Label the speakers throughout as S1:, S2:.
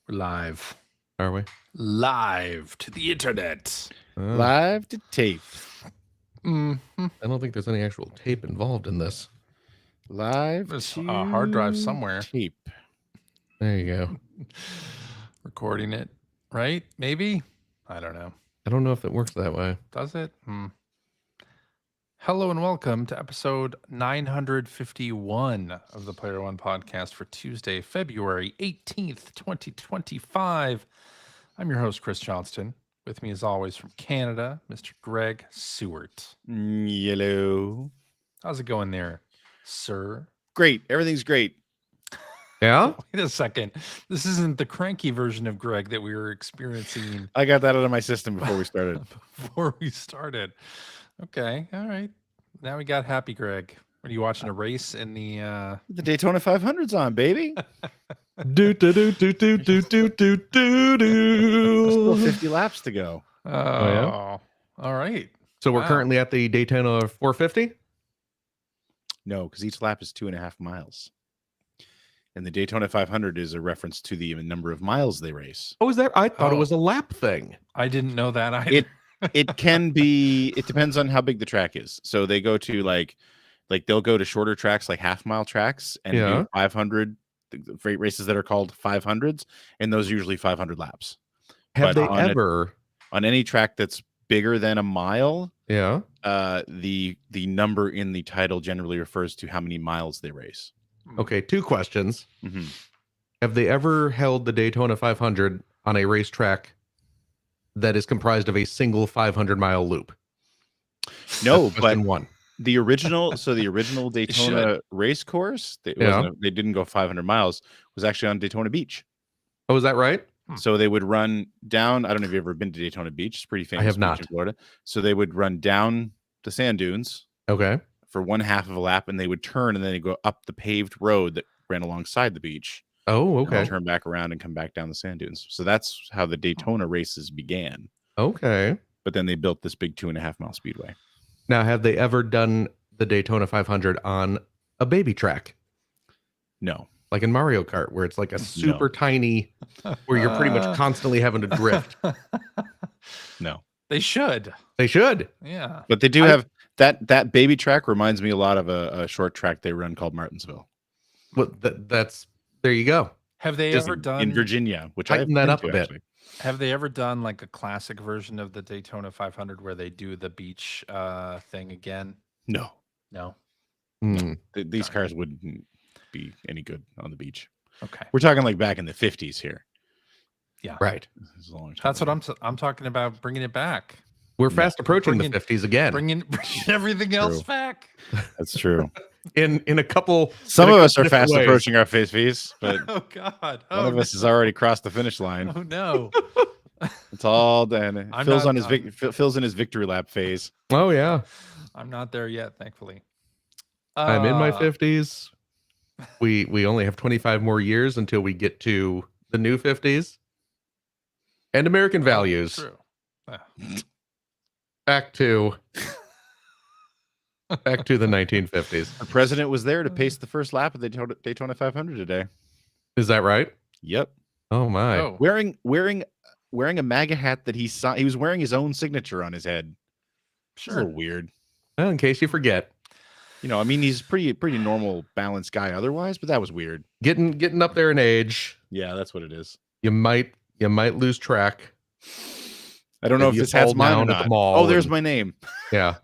S1: We're live.
S2: Are we?
S1: Live to the internet.
S3: Live to tape.
S1: Mm-hmm.
S2: I don't think there's any actual tape involved in this.
S3: Live
S1: There's
S3: to
S1: a hard drive somewhere.
S3: tape.
S2: There you go.
S1: Recording it, right? Maybe? I don't know.
S2: I don't know if it works that way.
S1: Does it? Hello and welcome to episode 951 of the Player One podcast for Tuesday, February 18th, 2025. I'm your host, Chris Johnston. With me, as always, from Canada, Mr. Greg Seward.
S3: Yellow.
S1: How's it going there, sir?
S3: Great. Everything's great.
S2: Yeah?
S1: Wait a second. This isn't the cranky version of Greg that we were experiencing
S3: I got that out of my system before we started.
S1: Okay. All right. Now we got happy Greg. Are you watching a race in the
S3: The Daytona 500's on, baby.
S2: Do do do do do do do do do
S3: Still
S2: do.
S3: 50 laps to go.
S1: Oh, all right.
S2: So we're
S1: Wow.
S2: currently at the Daytona 450.
S3: No, because each lap is 2.5 miles. And the Daytona 500 is a reference to the number of miles they race.
S2: Oh, is that? I thought it
S1: Oh.
S2: was a lap thing.
S1: I didn't know that either.
S3: It can be, it depends on how big the track is. So they go to like they'll go to shorter tracks, like half-mile tracks, and
S2: Yeah.
S3: do 500 freight races that are called 500s, and those are usually 500 laps.
S2: Have
S3: But
S2: they
S3: on
S2: ever?
S3: On any track that's bigger than a mile,
S2: Yeah.
S3: the number in the title generally refers to how many miles they race.
S2: Okay, two questions.
S3: Mhm.
S2: Have they ever held the Daytona 500 on a racetrack that is comprised of a single 500-mile loop?
S3: No,
S2: That's
S3: but
S2: question one.
S3: the original Daytona race course, they didn't go 500 miles, was actually on Daytona Beach.
S2: Oh, is that right?
S3: So they would run down. I don't know if you've ever been to Daytona Beach. It's pretty famous.
S2: have
S3: beach
S2: not.
S3: in Florida. So they would run down the sand dunes
S2: Okay.
S3: for one half of a lap, and they would turn, and then they go up the paved road that ran alongside the beach.
S2: Oh,
S3: And then
S2: okay.
S3: turn back around and come back down the sand dunes. So that's how the Daytona races began.
S2: Okay.
S3: But then they built this big 2.5 mile speedway.
S2: Now, have they ever done the Daytona 500 on a baby track,
S3: No,
S2: like in Mario Kart, where it's like a super tiny, where you're pretty much constantly having to drift?
S3: no.
S1: They should.
S2: They should.
S1: Yeah.
S3: But they do have that baby track reminds me a lot of a short track they run called Martinsville.
S2: Well, that's there you go.
S1: Have they
S3: Just
S1: ever done
S3: in Virginia, which I've
S2: Tighten that
S3: been
S2: up
S3: to,
S2: a bit.
S3: actually.
S1: Have they ever done like a classic version of the Daytona 500 where they do the beach thing again?
S3: No,
S1: No.
S2: Hmm.
S3: these cars wouldn't be any good on the beach.
S1: Okay.
S3: We're talking like back in the 50s here.
S2: Right.
S3: This is a long time
S1: That's what
S3: ago.
S1: I'm talking about, bringing it back.
S2: We're
S3: No.
S2: fast approaching
S1: Bringing-
S2: the 50s again.
S1: Bringing everything else
S3: True.
S1: back.
S3: That's true.
S2: In a couple.
S3: Some
S2: in a
S3: of us
S2: couple
S3: are fast
S2: different ways.
S3: approaching our fees, but
S1: Oh God.
S3: one of us has already crossed the finish line.
S1: Oh no.
S3: It's all done.
S1: I'm
S3: Phil's
S1: not-
S3: on his Phil's in his victory lap phase.
S2: Oh yeah.
S1: I'm not there yet, thankfully.
S2: I'm in my 50s. We only have 25 more years until we get to the new 50s. And American values.
S1: True.
S2: Back to the 1950s.
S3: The president was there to pace the first lap of the Daytona 500 today.
S2: Is that right?
S3: Yep,
S2: Oh my.
S1: Oh,
S3: wearing a MAGA hat that he saw. He was wearing his own signature on his head. It's a
S1: sure.
S3: little weird.
S2: Well, in case you forget.
S3: You know, I mean, he's pretty normal, balanced guy otherwise, but that was weird.
S2: Getting up there in age,
S3: Yeah, that's what it is.
S2: you might lose track.
S3: I don't know if
S2: Maybe you
S3: this hat's
S2: fall
S3: mine or
S2: down at
S3: not.
S2: the mall
S3: Oh, there's
S2: and-
S3: my name.
S2: Yeah.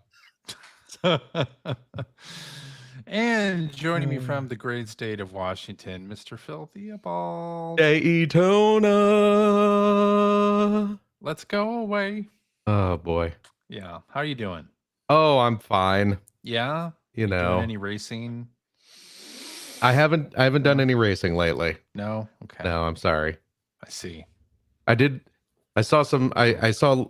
S1: And joining me from the great state of Washington, Mr. Phil Theobald.
S2: Daytona.
S1: Let's go away.
S2: Oh boy.
S1: Yeah. How are you doing?
S2: Oh, I'm fine.
S1: Yeah.
S2: You
S1: Doing
S2: know,
S1: any racing?
S2: I haven't done any racing lately.
S1: No. Okay.
S2: No, I'm sorry.
S1: I see.
S2: I saw some. I saw.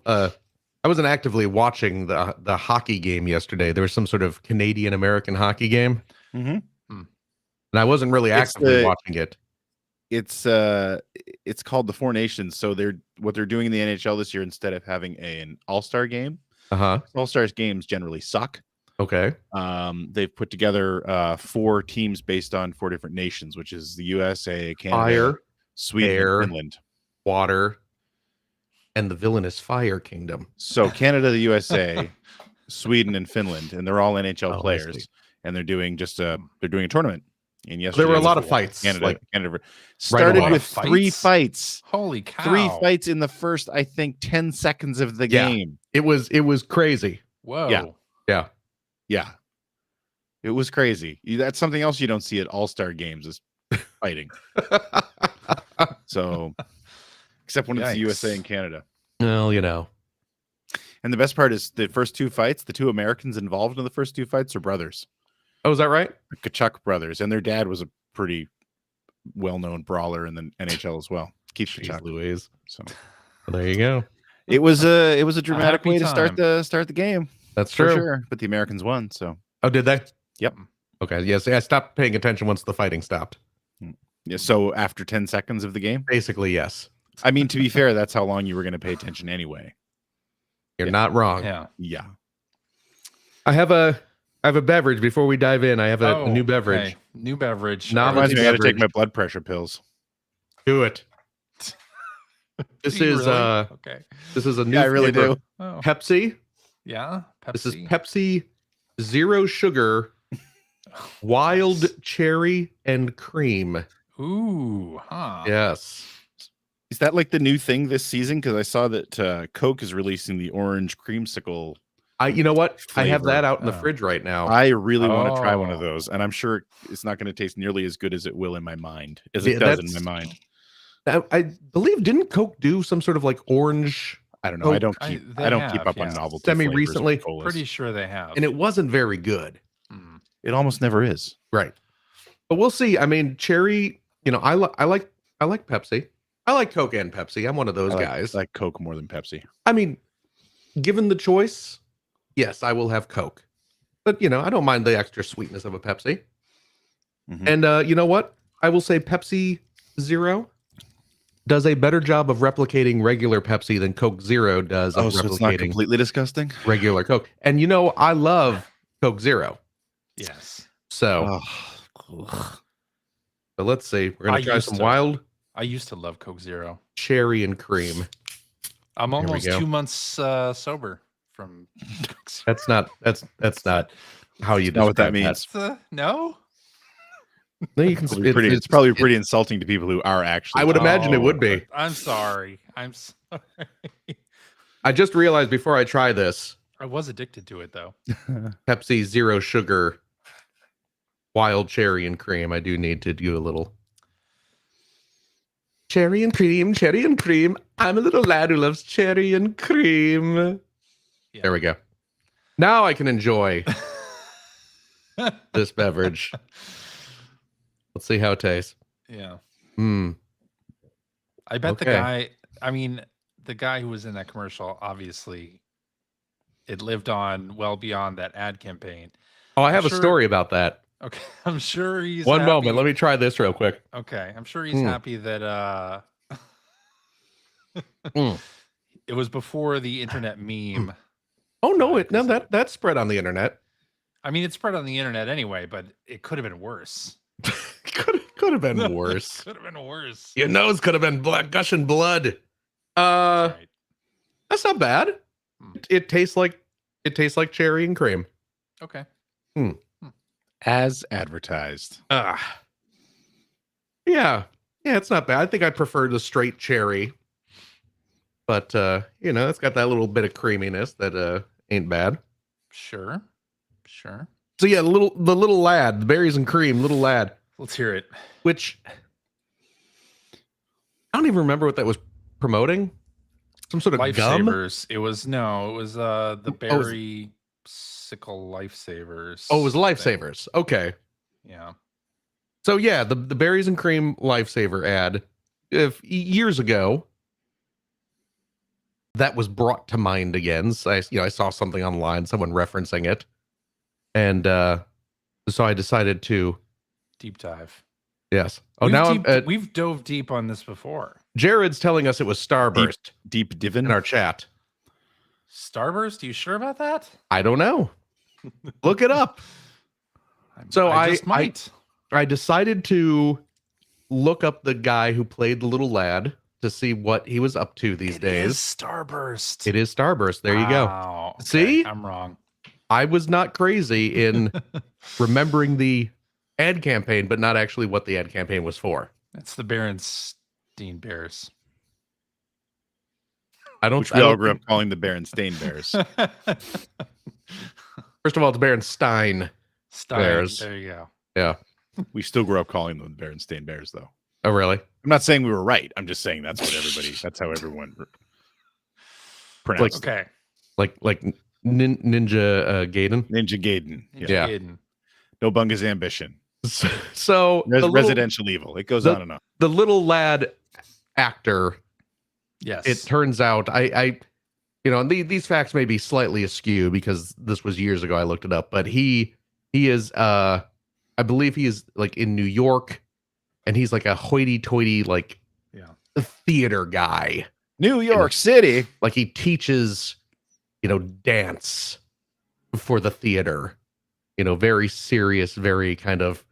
S2: I wasn't actively watching the hockey game yesterday. There was some sort of Canadian American hockey game,
S3: Mm-hmm.
S2: and I wasn't really
S3: It's
S2: actively watching it.
S3: It's called the Four Nations. So what they're doing in the NHL this year, instead of having an All-Star game, All-Stars games generally suck.
S2: Okay.
S3: They've put together 4 teams based on 4 different nations, which is the USA, Canada,
S2: Fire.
S3: Sweden,
S2: air,
S3: and Finland.
S2: water, and the villainous fire kingdom.
S3: So Canada, the USA, Sweden, and Finland, and they're all NHL players, and they're doing they're doing a tournament. And yesterday
S2: There were a lot of fights.
S3: Canada started with 3 fights.
S1: Holy cow!
S3: 3 fights in the first, I think, 10 seconds of the game.
S2: It was crazy.
S1: Whoa!
S3: Yeah. It was crazy. That's something else you don't see at all-star games is fighting. So, except when it's the USA and Canada.
S2: Well, you know.
S3: And the best part is the first 2 fights, the 2 Americans involved in the first 2 fights are brothers.
S2: Oh, is that right?
S3: The Kachuk brothers. And their dad was a pretty well-known brawler in the NHL as well. Keith Kachuk.
S2: Louise.
S3: So
S2: well, there you go.
S3: It was a dramatic way to
S1: time.
S3: start the game.
S2: That's
S3: For
S2: true.
S3: sure. But the Americans won, so.
S2: Oh, did they?
S3: Yep.
S2: Okay. Yes. I stopped paying attention once the fighting stopped.
S3: Yeah. So after 10 seconds of the game?
S2: Basically, yes.
S3: I mean, to be fair, that's how long you were going to pay attention anyway.
S2: You're not wrong.
S1: Yeah.
S2: I have a beverage before we dive in. I have a new beverage.
S1: Okay. New beverage.
S2: Novelty
S3: I got to take
S2: beverage.
S3: my blood pressure pills.
S2: Do it. This
S1: Do you
S2: is
S1: really?
S2: okay. This is a new
S3: I really
S2: flavor.
S3: do.
S1: Oh.
S2: Pepsi.
S1: Yeah. Pepsi.
S2: This is Pepsi Zero Sugar Wild Cherry and Cream.
S1: Ooh. Huh.
S2: Yes.
S3: Is that like the new thing this season? Because I saw that Coke is releasing the orange creamsicle.
S2: You know what? I have
S3: Flavor.
S2: that out in the fridge right now.
S3: I really want to try one of
S1: Oh.
S3: those, and I'm sure it's not going to taste nearly as good as it will in my mind, as it does in my mind.
S2: I believe didn't Coke do some sort of like orange?
S3: I don't know. I don't
S1: I-
S3: keep.
S1: they
S3: I don't
S1: have,
S3: keep up on
S1: yeah.
S3: novelty.
S2: Semi-recently.
S3: flavors of colas.
S1: Pretty sure they have.
S2: And it wasn't very good.
S1: Mm.
S3: It almost never is.
S2: Right. But we'll see. I mean, cherry. You know, I like Pepsi. I like Coke and Pepsi. I'm one of those guys.
S3: I like Coke more than Pepsi.
S2: I mean, given the choice, yes, I will have Coke. But you know, I don't mind the extra sweetness of a Pepsi.
S3: Mhm.
S2: And you know what? I will say Pepsi Zero does a better job of replicating regular Pepsi than Coke Zero does of
S3: so it's not
S2: replicating
S3: completely disgusting.
S2: regular Coke. And you know, I love Coke Zero.
S1: Yes.
S2: So,
S3: Oh.
S2: but let's see. We're gonna
S1: I
S2: try
S1: used
S2: some
S1: to.
S2: wild
S1: I used to love Coke Zero.
S2: cherry and cream.
S1: I'm
S2: Here we
S1: almost
S2: go.
S1: 2 months sober from Coke Zero.
S2: That's not how you
S3: Not what that
S2: describe
S3: means.
S1: No?
S2: No, you can.
S3: It's probably pretty insulting to people who are actually.
S2: I would imagine it would be.
S1: I'm sorry. I'm sorry.
S2: I just realized before I try this,
S1: I was addicted to it though.
S2: Pepsi Zero Sugar, wild cherry and cream. I do need to do a little cherry and cream, cherry and cream. I'm a little lad who loves cherry and cream.
S1: Yeah.
S2: There we go. Now I can enjoy this beverage. Let's see how it tastes.
S1: Yeah.
S2: Mm.
S1: I bet the
S2: Okay.
S1: guy, I mean, the guy who was in that commercial, obviously, it lived on well beyond that ad campaign.
S2: Oh, I have
S1: Sure.
S2: a story about that.
S1: Okay. I'm sure he's
S2: One
S1: happy.
S2: moment. Let me try this real quick.
S1: Okay. I'm sure he's
S2: Mm.
S1: happy that
S2: Mm.
S1: it was before the internet meme.
S2: Oh no,
S1: Right,
S2: no,
S1: 'cause
S2: that spread on the internet.
S1: I mean, it spread on the internet anyway, but it could have been worse.
S2: could have been worse.
S1: Could have been worse.
S2: Your nose could have been gushing blood.
S1: Right.
S2: That's not bad.
S1: Mm.
S2: It tastes like cherry and cream.
S1: Okay.
S3: As advertised.
S2: Yeah, it's not bad. I think I prefer the straight cherry, but you know, it's got that little bit of creaminess that ain't bad.
S1: Sure.
S2: So yeah, the little lad, the berries and cream, little lad,
S1: Let's hear it.
S2: which I don't even remember what that was promoting. Some sort of gum.
S1: Lifesavers. It was the
S2: Oh,
S1: berry sickle lifesavers.
S2: Oh, it was
S1: thing.
S2: lifesavers. Okay.
S1: Yeah.
S2: So yeah, the berries and cream lifesaver ad, years ago, that was brought to mind again. So I saw something online, someone referencing it, and so I decided to.
S1: Deep dive.
S2: Yes. Oh, now
S1: we've dove deep on this before.
S2: Jared's telling us it was Starburst
S3: Deep divin.
S2: in our chat.
S1: Starburst? You sure about that?
S2: I don't know. Look it up. So
S1: I just might.
S2: I decided to look up the guy who played the little lad to see what he was up to these days.
S1: It is Starburst.
S2: It is Starburst. There you
S1: Wow.
S2: go.
S1: Okay,
S2: See?
S1: I'm wrong.
S2: I was not crazy in remembering the ad campaign, but not actually what the ad campaign was for.
S1: It's the Berenstein Bears.
S3: Which we all grew up calling the Berenstain Bears.
S2: First of all, it's Berenstein Bears.
S1: There you go.
S2: Yeah.
S3: We still grew up calling them the Berenstain Bears, though.
S2: Oh, really?
S3: I'm not saying we were right. I'm just saying that's how everyone pronounced it.
S1: Okay.
S2: Like Ninja Gaiden?
S3: Ninja Gaiden.
S2: Yeah.
S1: Gaiden.
S3: No Bunga's ambition.
S2: So
S3: there's residential evil. It goes on and on.
S2: The little lad actor.
S1: Yes.
S2: It turns out these facts may be slightly askew because this was years ago. I looked it up, but he is I believe he is like in New York, and he's like a hoity-toity theater guy.
S3: New York City.
S2: Like he teaches, dance for the theater. Very serious, very kind of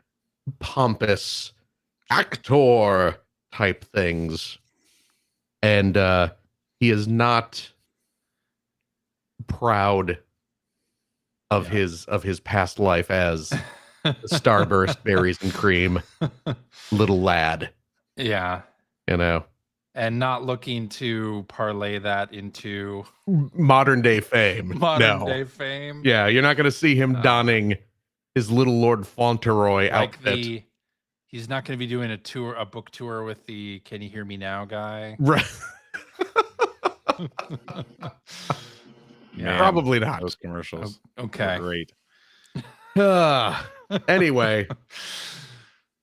S2: pompous actor type things. And he is not proud of his past life as Starburst Berries and Cream little lad.
S1: Yeah. And not looking to parlay that into
S2: modern day fame.
S1: Day fame.
S2: Yeah, you're not going to see him donning his little Lord Fauntleroy outfit.
S1: He's not going to be doing a book tour with the "Can You Hear Me Now" guy.
S2: Right.
S3: Yeah,
S2: probably not.
S3: Those commercials.
S1: Okay.
S3: Great.
S2: Anyway.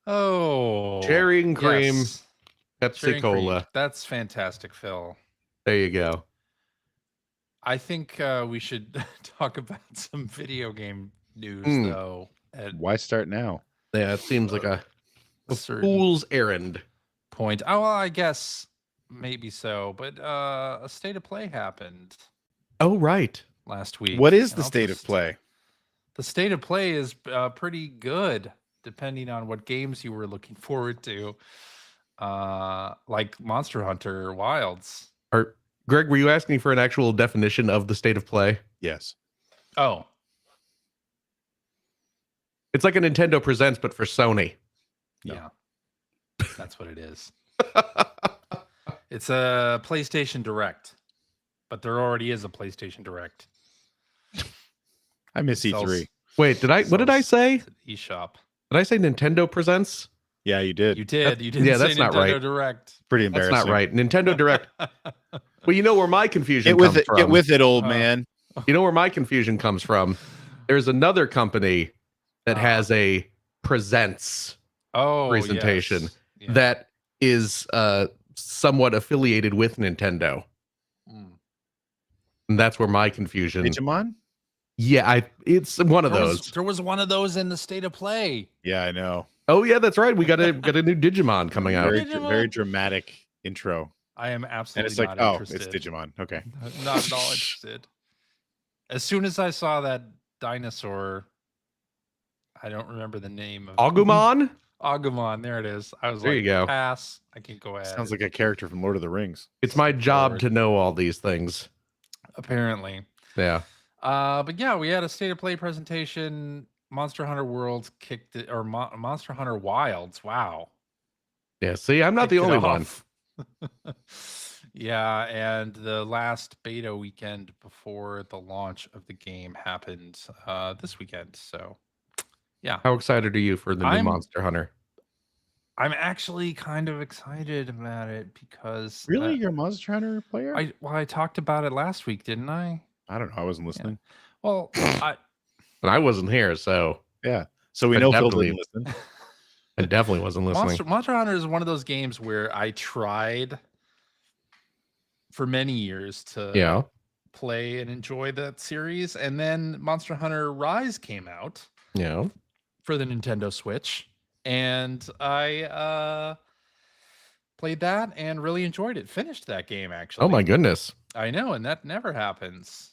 S1: Oh.
S2: Cherry and cream.
S1: Yes.
S2: Pepsi Cola.
S1: That's fantastic, Phil.
S2: There you go.
S1: I think we should talk about some video game news, though.
S3: Why start now?
S2: Yeah, it seems like a fool's errand.
S1: Point. Oh, well, I guess maybe so. But a state of play happened.
S2: Oh, right.
S1: Last week.
S3: What is the state of play?
S1: The state of play is pretty good, depending on what games you were looking forward to. Like Monster Hunter Wilds.
S2: Greg, were you asking for an actual definition of the state of play?
S3: Yes.
S1: Oh.
S2: It's like a Nintendo Presents, but for Sony.
S3: No.
S1: Yeah. That's what it is. It's a PlayStation Direct. But there already is a PlayStation Direct.
S3: I miss E3.
S2: Wait, what did I say?
S1: eShop.
S2: Did I say Nintendo Presents?
S3: Yeah, you did.
S1: You did. You didn't
S2: yeah,
S1: say
S2: that's
S1: Nintendo
S2: not right.
S1: Direct.
S3: Pretty embarrassing.
S2: That's not right. Nintendo Direct. Well, you know where my confusion comes from.
S3: Get with it, old man.
S2: You know where my confusion comes from? There's another company that has a Presents presentation that is somewhat affiliated with Nintendo. And that's where my confusion.
S3: Digimon?
S2: Yeah, it's one of those.
S1: There was one of those in the state of play.
S3: Yeah, I know.
S2: Oh yeah, that's right. We got a new Digimon coming out.
S3: Very dramatic intro.
S1: I am absolutely
S3: and it's
S1: not
S3: like,
S1: interested.
S3: It's Digimon. Okay.
S1: Not at all interested. As soon as I saw that dinosaur, I don't remember the name of
S2: Agumon?
S1: Agumon, there it is. I was
S2: there
S1: like,
S2: you go.
S1: Pass. I can go ahead.
S3: Sounds like a character from Lord of the Rings.
S2: It's my job to know all these things.
S1: Apparently.
S2: Yeah.
S1: But yeah, we had a state of play presentation. Monster Hunter Worlds kicked it, or Monster Hunter Wilds. Wow.
S2: Yeah, see, I'm not the only one.
S1: Yeah, and the last beta weekend before the launch of the game happened this weekend. So, yeah.
S2: How excited are you for the new Monster Hunter?
S1: I'm actually kind of excited about it because
S3: really, you're a Monster Hunter player?
S1: I talked about it last week, didn't I?
S3: I don't know. I wasn't listening.
S1: Yeah. Well,
S2: I wasn't here, so
S3: yeah. So we know Phil didn't listen.
S2: I definitely wasn't listening.
S1: Monster Hunter is one of those games where I tried for many years to play and enjoy that series, and then Monster Hunter Rise came out.
S2: Yeah.
S1: For the Nintendo Switch, and I played that and really enjoyed it. Finished that game actually.
S2: Oh my goodness.
S1: I know, and that never happens.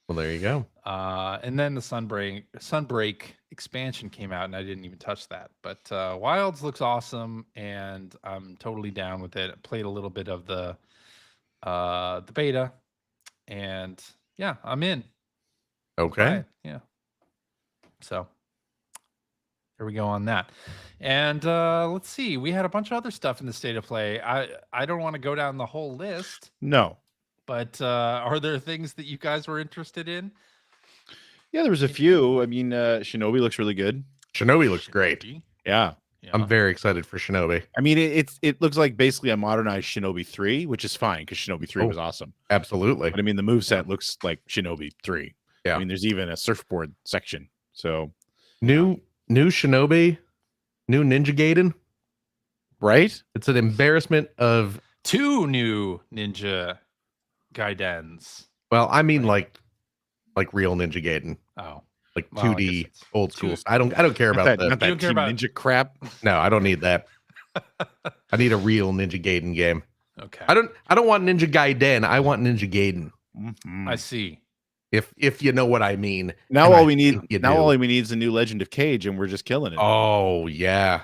S2: Well, there you go.
S1: And then the Sunbreak expansion came out, and I didn't even touch that. But Wilds looks awesome, and I'm totally down with it. I played a little bit of the beta, and yeah, I'm in.
S2: Okay.
S1: Right. Yeah. So there we go on that. And let's see. We had a bunch of other stuff in the state of play. I don't want to go down the whole list.
S3: No.
S1: But are there things that you guys were interested in?
S3: Yeah, there was a few. I mean, Shinobi looks really good.
S2: Shinobi looks great.
S3: Yeah.
S2: I'm very excited for Shinobi.
S3: I mean, it looks like basically a modernized Shinobi 3, which is fine because Shinobi 3 was awesome.
S2: Absolutely.
S3: But I mean, the moveset looks like Shinobi 3.
S2: Yeah.
S3: I mean, there's even a surfboard section. So
S2: new Shinobi, new Ninja Gaiden.
S3: Right?
S2: It's an embarrassment of
S1: 2 new Ninja Gaidens.
S2: Well, I mean like real Ninja Gaiden.
S1: Oh.
S2: Like
S1: Well, I
S2: 2D
S1: guess it's
S2: old school. I don't care about
S3: that,
S2: that.
S3: not that Team Ninja crap.
S2: No, I don't need that. I need a real Ninja Gaiden game.
S1: Okay.
S2: I don't want Ninja Gaiden. I want Ninja Gaiden.
S1: I see.
S2: If you know what I mean.
S3: Now all we need
S2: do.
S3: is a new Legend of Cage, and we're just killing it.
S2: Oh yeah.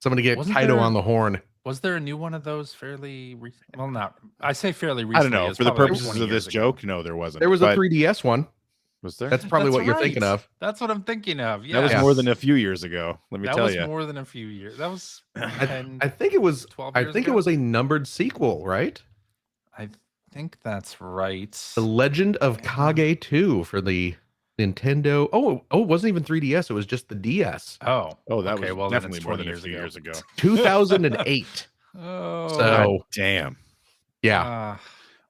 S2: Somebody get Kaido on the horn.
S1: Was there a new one of those fairly recent? Well, not. I say fairly recently.
S3: I don't know. For the purposes of this joke, no, there wasn't.
S2: There was a 3DS one.
S3: Was there?
S2: That's probably what you're thinking of.
S1: That's what I'm thinking of. Yeah.
S3: That was more than a few years ago. Let me tell you.
S1: That was more than a few years. That was 10,
S2: I think it was
S1: 12 years ago?
S2: it was a numbered sequel, right?
S1: I think that's right.
S2: The Legend of Kage 2 for the Nintendo. Oh, it wasn't even 3DS. It was just the DS.
S1: Oh,
S3: that
S1: okay,
S3: was definitely more than a few
S1: years
S3: years ago.
S2: 2008.
S1: Oh,
S2: so
S3: damn.
S2: Yeah.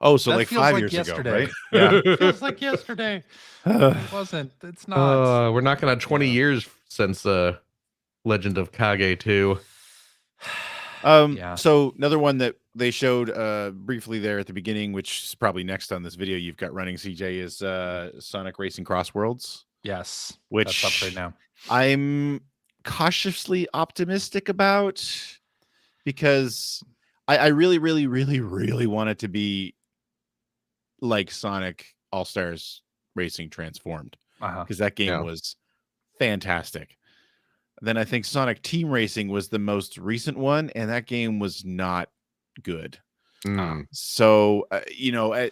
S3: So like 5 years
S1: yesterday.
S3: ago, right?
S1: Yeah. Feels like yesterday. It wasn't. It's not.
S2: We're knocking on 20 years since Legend of Kage 2.
S3: So another one that they showed briefly there at the beginning, which is probably next on this video you've got running, CJ, is Sonic Racing Cross Worlds.
S1: Yes.
S3: Which
S1: that's up right now.
S3: I'm cautiously optimistic about because I really, really, really, really want it to be like Sonic All-Stars Racing Transformed, because that game was fantastic. Then I think Sonic Team Racing was the most recent one, and that game was not good. So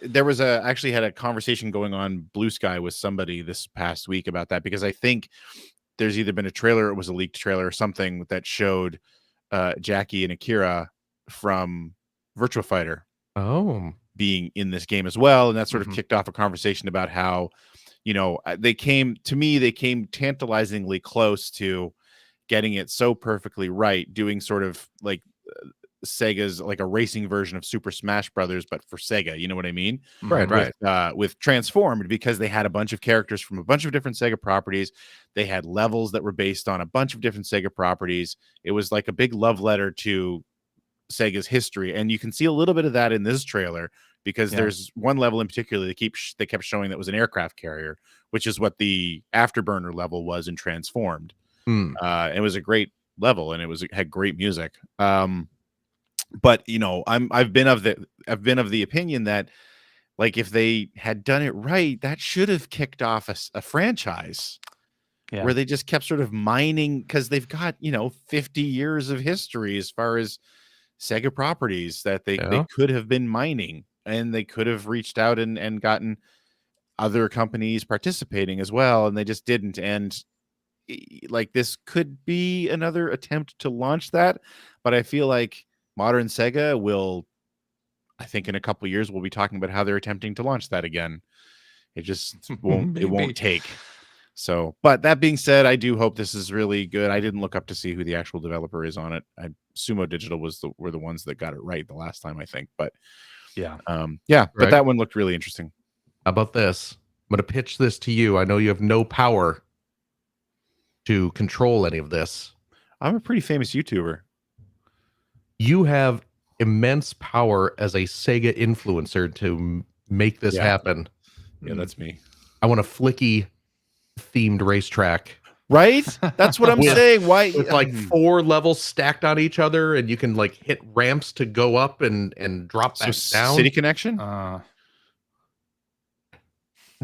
S3: there was actually had a conversation going on Blue Sky with somebody this past week about that, because I think there's either been a trailer, it was a leaked trailer or something that showed Jackie and Akira from Virtua Fighter being in this game as well, and that sort of kicked off a conversation about how they came tantalizingly close to getting it so perfectly right, doing sort of like Sega's like a racing version of Super Smash Brothers, but for Sega, you know what I mean?
S2: Right.
S3: With Transformed, because they had a bunch of characters from a bunch of different Sega properties. They had levels that were based on a bunch of different Sega properties. It was like a big love letter to Sega's history, and you can see a little bit of that in this trailer, because there's one level in particular they kept showing that was an aircraft carrier, which is what the Afterburner level was in Transformed. It was a great level, and it had great music. But I've been of the opinion that, like, if they had done it right, that should have kicked off a franchise where they just kept sort of mining, because they've got 50 years of history as far as Sega properties that they could have been mining, and they could have reached out and gotten other companies participating as well, and they just didn't. And like, this could be another attempt to launch that, but I feel like modern Sega will, I think in a couple of years, we'll be talking about how they're attempting to launch that again. It just won't take. So, but that being said, I do hope this is really good. I didn't look up to see who the actual developer is on it. Sumo Digital were the ones that got it right the last time, I think. But but that one looked really interesting.
S2: How about this? I'm going to pitch this to you. I know you have no power to control any of this.
S3: I'm a pretty famous YouTuber.
S2: You have immense power as a Sega influencer to make this happen.
S3: Yeah, that's me.
S2: I want a Flicky themed racetrack.
S3: Right? That's what I'm saying. Why?
S2: With like 4 levels stacked on each other, and you can like hit ramps to go up and drop back down.
S3: City Connection?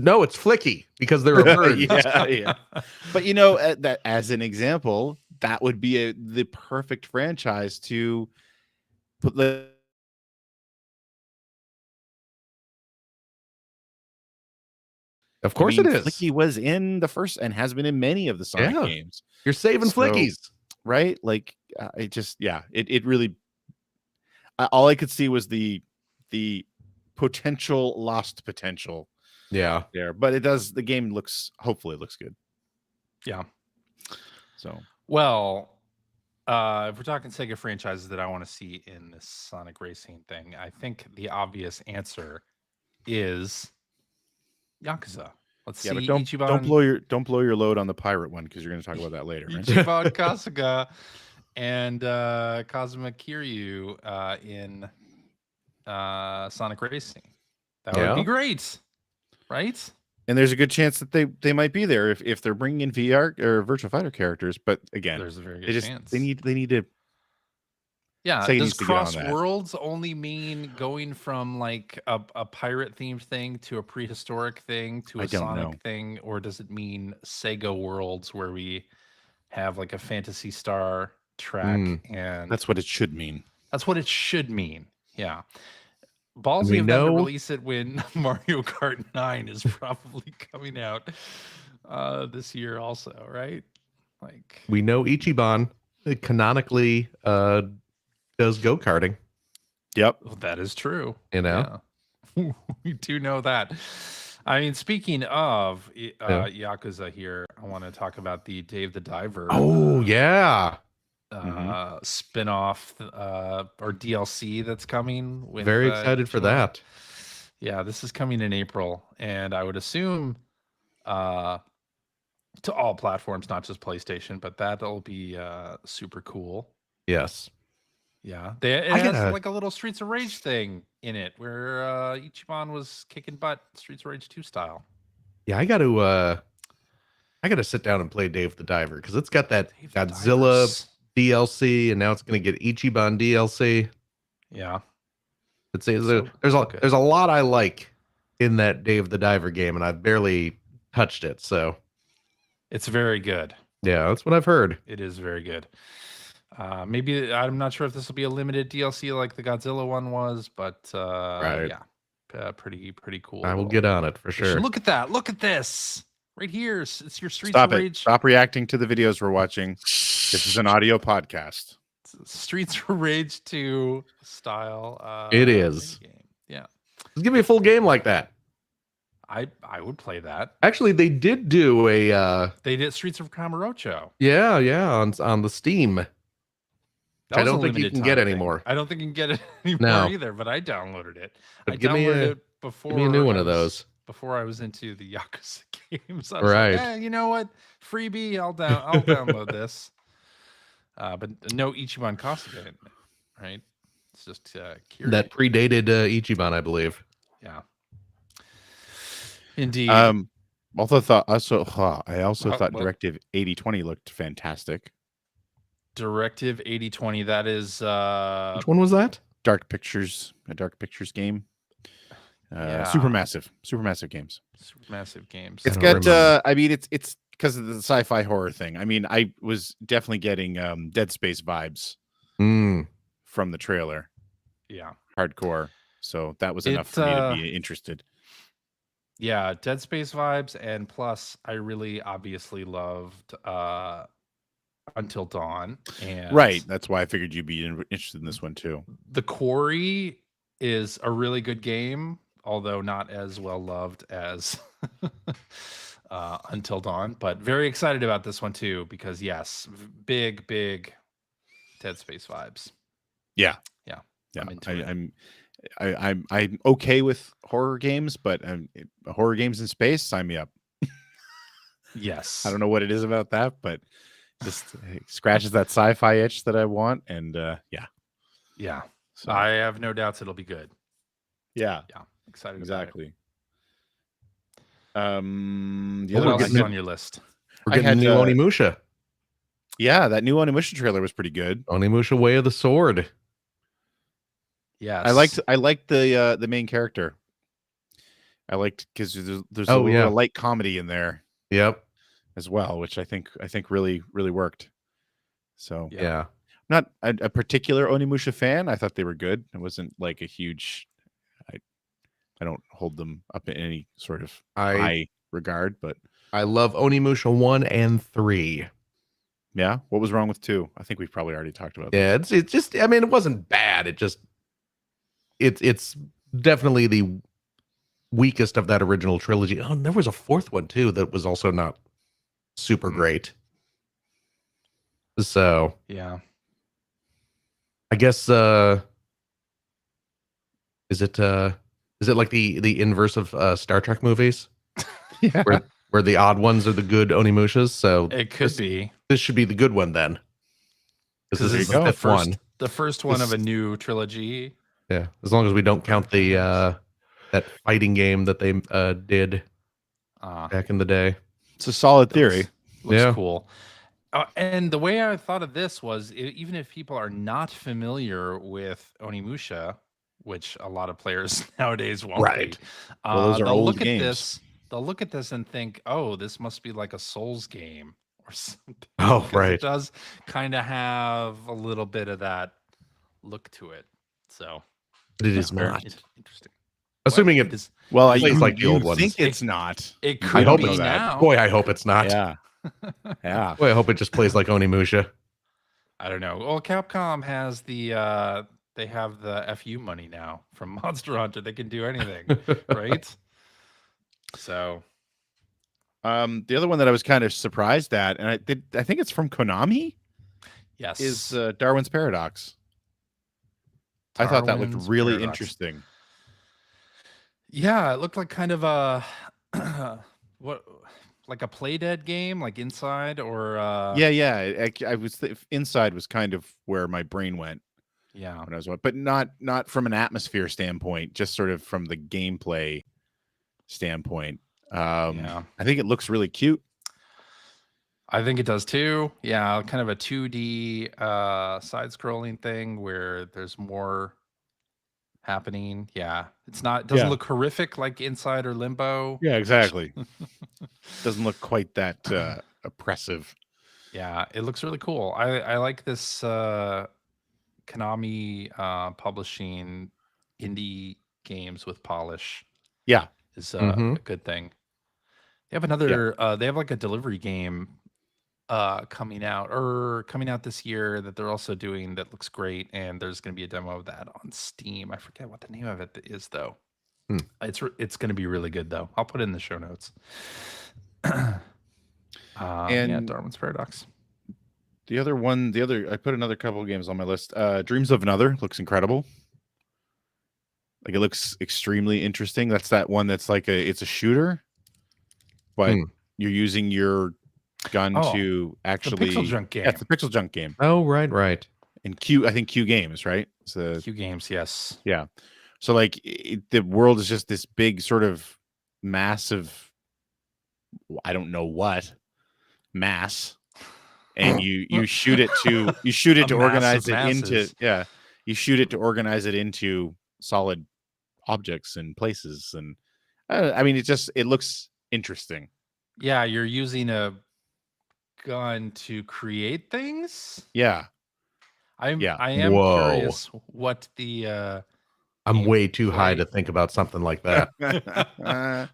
S2: No, it's Flicky because they're a bird.
S3: yeah. But that as an example, that would be the perfect franchise to put the.
S2: Of course it is.
S3: Flicky was in the first and has been in many of the Sonic games.
S2: You're saving Flickies,
S3: right? Like it really. All I could see was the potential lost potential.
S2: Yeah,
S3: there, but the game hopefully looks good.
S1: Yeah.
S3: So
S1: well, if we're talking Sega franchises that I want to see in this Sonic Racing thing, I think the obvious answer is Yakuza. Let's see.
S3: But
S1: Ichiban,
S3: don't blow your load on the pirate one because you're going to talk about that later. Right?
S1: Ichiban Kasuga and Kazuma Kiryu in Sonic Racing. That would be great, right?
S3: And there's a good chance that they might be there if they're bringing in VR or Virtual Fighter characters. But again,
S1: there's a very good chance.
S3: They need to.
S1: Yeah, does cross worlds only mean going from like a pirate themed thing to a prehistoric thing to a Sonic thing, or does it mean Sega worlds where we have like a Phantasy Star track? And
S3: that's what it should mean.
S1: That's what it should mean. Yeah. Ballsy of them to release it when Mario Kart 9 is probably coming out this year also, right? Like
S2: we know Ichiban canonically does go-karting.
S3: Yep.
S1: Well, that is true.
S2: Yeah.
S1: We do know that. I mean, speaking of Yakuza here, I want to talk about the Dave the Diver.
S2: Oh, yeah.
S1: Spin-off or DLC that's coming.
S2: Very excited for that.
S1: Yeah, this is coming in April, and I would assume to all platforms, not just PlayStation, but that'll be super cool.
S2: Yes.
S1: Yeah, it has like a little Streets of Rage thing in it where Ichiban was kicking butt, Streets of Rage 2 style.
S2: Yeah, I got to sit down and play Dave the Diver because it's got that Godzilla DLC, and now it's going to get Ichiban DLC.
S1: Yeah,
S2: there's a lot I like in that Dave the Diver game, and I've barely touched it. So
S1: it's very good.
S2: Yeah, that's what I've heard.
S1: It is very good. Maybe I'm not sure if this will be a limited DLC like the Godzilla one was, but pretty cool.
S2: I will get on it for sure.
S1: Look at that! Look at this right here. It's your Streets
S3: of
S1: Rage.
S3: Stop reacting to the videos we're watching. This is an audio podcast.
S1: Streets of Rage 2 style.
S2: It is.
S1: Game. Yeah.
S2: Just give me a full game like that.
S1: I would play that.
S2: Actually, they did do a.
S1: They did Streets of Kamurocho.
S2: Yeah, on the Steam. I don't think you can get anymore.
S1: I don't think you can get it anymore either, but I downloaded it.
S2: But
S1: I downloaded it before.
S2: Give me a new one of those.
S1: Before I was into the Yakuza games. I
S2: was
S1: like, you know what? Freebie, I'll download this. But no Ichiban Kasuga, right? It's just Kiryu.
S2: That predated Ichiban, I believe.
S1: Yeah. Indeed.
S3: I also thought Directive 8020 looked fantastic.
S1: Directive 8020. That is
S2: which one was that?
S3: A Dark Pictures game. Supermassive games.
S1: Supermassive games.
S3: It's got it's because of the sci-fi horror thing. I mean, I was definitely getting Dead Space vibes from the trailer.
S1: Yeah.
S3: Hardcore. So that was enough for me to be interested.
S1: Yeah, Dead Space vibes, and plus I really obviously loved Until Dawn. And
S3: right. That's why I figured you'd be interested in this one too.
S1: The Quarry is a really good game, although not as well loved as Until Dawn, but very excited about this one too, because yes, big Dead Space vibes.
S3: Yeah. I'm okay with horror games, but horror games in space, sign me up.
S1: Yes.
S3: I don't know what it is about that, but just scratches that sci-fi itch that I want, and
S1: yeah. So I have no doubts it'll be good.
S3: Yeah.
S1: Excited.
S3: Exactly.
S1: What else is on your list?
S2: We're getting new Onimusha.
S3: Yeah, that new Onimusha trailer was pretty good.
S2: Onimusha Way of the Sword.
S1: Yes.
S3: I liked the main character. I liked because there's a
S2: Oh,
S3: little
S2: yeah.
S3: bit of light comedy in there
S2: Yep.
S3: as well, which I think really worked. So
S2: Yeah.
S3: not a particular Onimusha fan. I thought they were good. It wasn't like a huge. I don't hold them up in any sort of high regard, but
S2: I love Onimusha 1 and 3.
S3: yeah. What was wrong with 2? I think we've probably already talked about
S2: Yeah,
S3: this.
S2: it's just, I mean, it wasn't bad. It just it's definitely the weakest of that original trilogy. Oh, and there was a fourth one too that was also not super great. So
S1: Yeah.
S2: I guess is it like the inverse of Star Trek movies?
S3: Yeah.
S2: Where the odd ones are the good Onimushas. So
S1: It could be.
S2: this should be the good one then. Because this is the fifth one.
S1: The first one of a new trilogy.
S2: Yeah. As long as we don't count the that fighting game that they did back in the day.
S3: It's a solid theory.
S1: Looks cool. And the way I thought of this was, even if people are not familiar with Onimusha, which a lot of players nowadays won't
S2: Right.
S1: be,
S3: Well, those are
S1: they'll
S3: old
S1: look
S3: games.
S1: at this. They'll look at this and think, "Oh, this must be like a Souls game or something."
S2: Oh,
S1: Because
S2: right.
S1: it does kind of have a little bit of that look to it. So,
S2: But it is not.
S1: Interesting.
S2: Assuming
S1: What?
S2: it
S1: is.
S3: Well,
S2: plays
S3: you,
S2: like the
S3: you
S2: old ones.
S3: think it's not.
S1: It
S2: I
S1: could
S2: hope
S1: be
S2: it's
S1: now.
S2: Boy, I hope it's not.
S3: Yeah. Yeah.
S2: Boy, I hope it just plays like Onimusha.
S1: I don't know. Well, Capcom has they have the FU money now from Monster Hunter. They can do anything, right? So,
S3: The other one that I was kind of surprised at, and I think it's from Konami,
S1: yes,
S3: is Darwin's Paradox. I thought that looked
S1: Darwin's
S3: really
S1: Paradox.
S3: interesting.
S1: Yeah, it looked like kind of a what, like a Play Dead game, like Inside or
S3: Yeah. I was Inside was kind of where my brain went
S1: yeah.
S3: when I was, but not from an atmosphere standpoint, just sort of from the gameplay standpoint.
S1: Yeah.
S3: I think it looks really cute.
S1: I think it does too. Yeah, kind of a 2D side-scrolling thing where there's more happening. Yeah, it doesn't
S3: Yeah.
S1: look horrific like Inside or Limbo.
S3: Yeah, exactly. Doesn't look quite that oppressive.
S1: Yeah, it looks really cool. I like this Konami publishing indie games with polish.
S3: Yeah.
S1: Is a good thing. They have another they have like a delivery game coming out this year that they're also doing that looks great, and there's going to be a demo of that on Steam. I forget what the name of it is though. It's going to be really good though. I'll put it in the show notes. And Darwin's Paradox.
S3: I put another couple of games on my list. Dreams of Another looks incredible. Like it looks extremely interesting. That's that one that's like it's a shooter, but you're using your gun to actually
S1: the Pixel Junk game.
S3: Yeah, it's the Pixel Junk game.
S2: Oh, right.
S3: And I think Q Games, right? It's
S1: Q Games, yes.
S3: Yeah. So like the world is just this big sort of massive, I don't know what mass, and you shoot it to organize it into you shoot it to organize it into solid objects and places, and I mean it looks interesting.
S1: Yeah, you're using a gun to create things.
S3: Yeah.
S1: I am
S2: Whoa.
S1: curious what the
S2: I'm way too high to think about something like that.